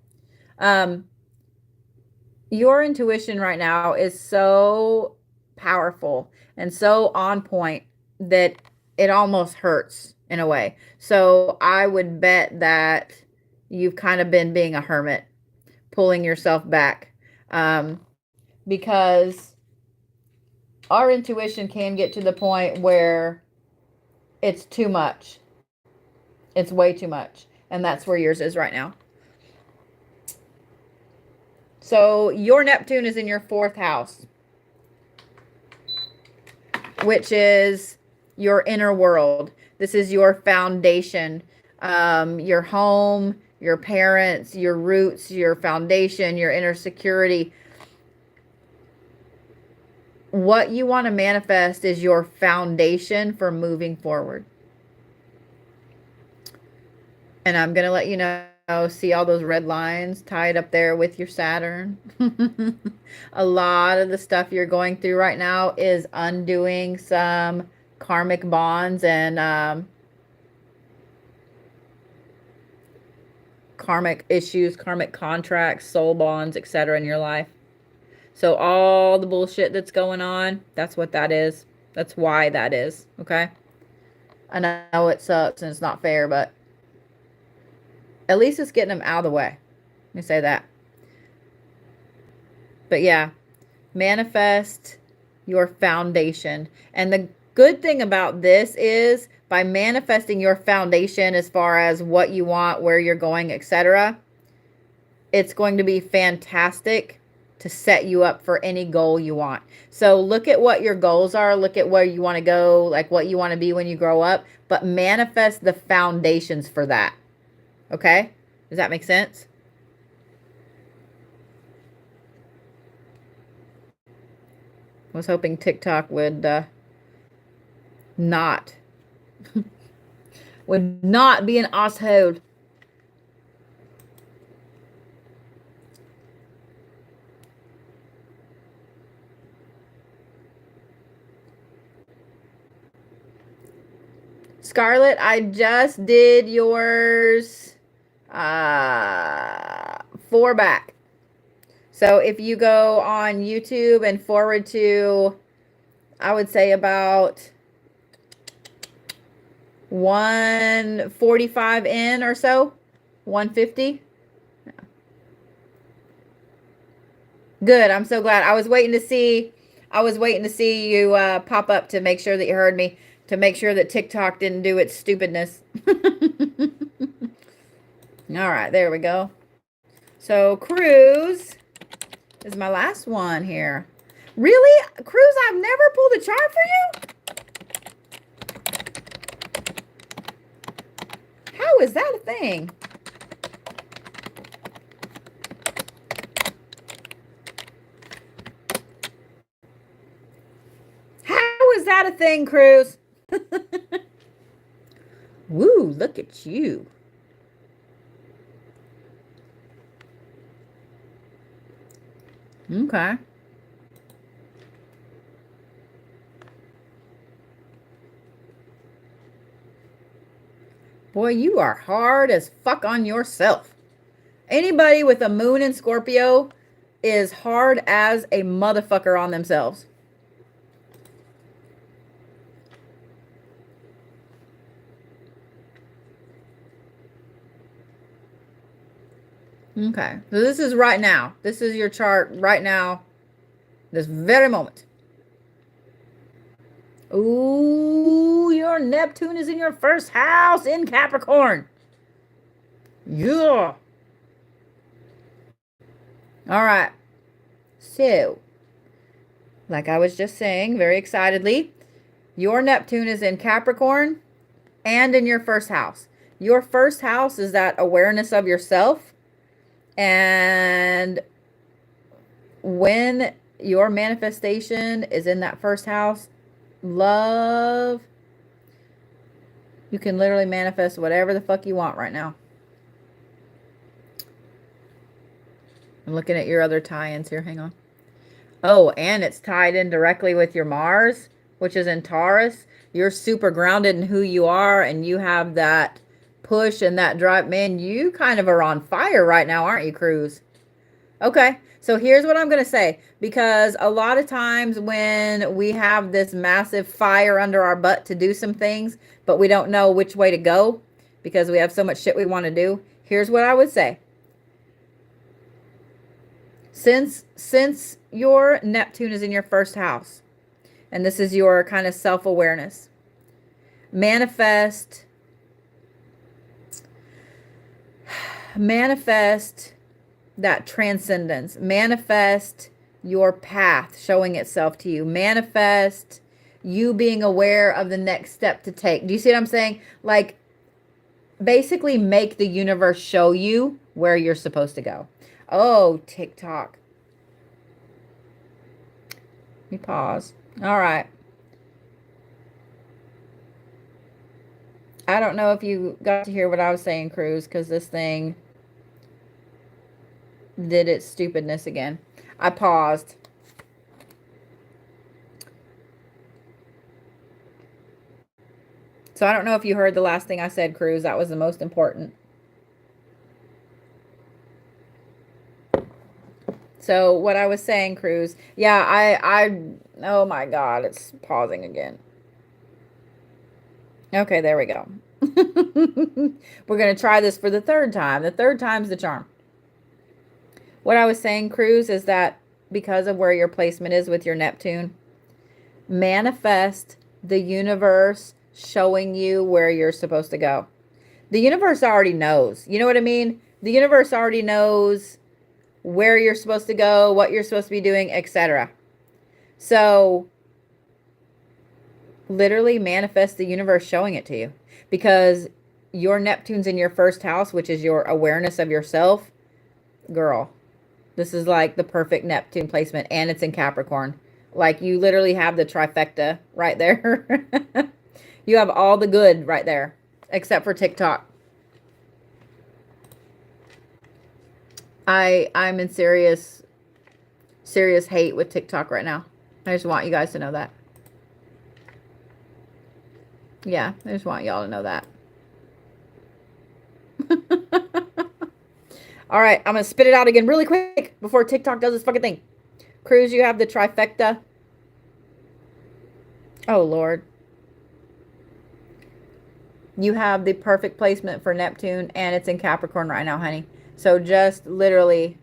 Your intuition right now is so powerful and so on point that it almost hurts in a way. So I would bet that you've kind of been being a hermit, pulling yourself back, because our intuition can get to the point where it's too much. It's way too much. And that's where yours is right now. So your Neptune is in your 4th house, which is your inner world. This is your foundation, your home, your parents, your roots, your foundation, your inner security. What you want to manifest is your foundation for moving forward. And I'm going to let you know, see all those red lines tied up there with your Saturn. A lot of the stuff you're going through right now is undoing some karmic bonds and karmic issues, karmic contracts, soul bonds, etc. in your life. So all the bullshit that's going on, that's what that is. That's why that is, okay? I know it sucks and it's not fair, but at least it's getting them out of the way. Let me say that. But yeah, manifest your foundation. And the good thing about this is by manifesting your foundation as far as what you want, where you're going, etc., it's going to be fantastic to set you up for any goal you want. So look at what your goals are. Look at where you want to go, like what you want to be when you grow up. But manifest the foundations for that. Okay? Does that make sense? I was hoping TikTok would not would not be an asshole. Scarlett, I just did yours 4 back. So if you go on YouTube and forward to, I would say about 145 in or so. 150. Good. I'm so glad. I was waiting to see you pop up to make sure that you heard me, to make sure that TikTok didn't do its stupidness. All right, there we go. So Cruz is my last one here. Really? Cruz, I've never pulled a chart for you? How is that a thing? How is that a thing, Cruz? Woo, look at you. Okay. Boy, you are hard as fuck on yourself. Anybody with a moon in Scorpio is hard as a motherfucker on themselves. Okay, so this is right now. This is your chart right now, this very moment. Ooh, your Neptune is in your first house in Capricorn. Yeah. All right. So, like I was just saying very excitedly, your Neptune is in Capricorn and in your first house. Your first house is that awareness of yourself. And when your manifestation is in that first house, love, you can literally manifest whatever the fuck you want right now. I'm looking at your other tie-ins here. Hang on. Oh, and it's tied in directly with your Mars, which is in Taurus. You're super grounded in who you are, and you have that push and that drive. Man, you kind of are on fire right now, aren't you, Cruz? Okay, so here's what I'm going to say, because a lot of times when we have this massive fire under our butt to do some things, but we don't know which way to go because we have so much shit we want to do, here's what I would say. Since your Neptune is in your first house, and this is your kind of self-awareness, manifest that transcendence, manifest your path showing itself to you, manifest you being aware of the next step to take. Do you see what I'm saying? Like, basically make the universe show you where you're supposed to go. Oh, TikTok. Let me pause. All right. I don't know if you got to hear what I was saying, Cruz, because this thing did its stupidness again. I paused. So I don't know if you heard the last thing I said, Cruz. That was the most important. So what I was saying, Cruz, yeah, oh my God, it's pausing again. Okay, there we go. We're going to try this for the third time. The third time's the charm. What I was saying, Cruz, is that because of where your placement is with your Neptune, manifest the universe showing you where you're supposed to go. The universe already knows. You know what I mean? The universe already knows where you're supposed to go, what you're supposed to be doing, etc. So literally manifest the universe showing it to you, because your Neptune's in your first house, which is your awareness of yourself. Girl, this is like the perfect Neptune placement, and it's in Capricorn. Like, you literally have the trifecta right there. You have all the good right there, except for TikTok. I'm in serious hate with TikTok right now. I just want you guys to know that. Yeah, I just want y'all to know that. All right, I'm going to spit it out again really quick before TikTok does this fucking thing. Cruz, you have the trifecta. Oh, Lord. You have the perfect placement for Neptune, and it's in Capricorn right now, honey. So just literally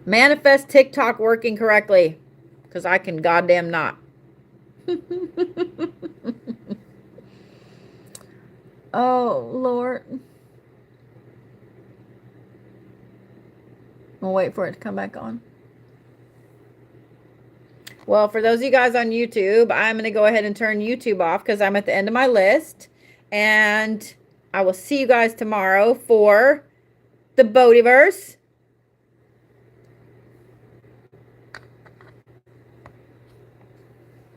manifest TikTok working correctly, because I can goddamn not. Oh, Lord. We'll wait for it to come back on. Well, for those of you guys on YouTube, I'm going to go ahead and turn YouTube off because I'm at the end of my list. And I will see you guys tomorrow for the Boatyverse.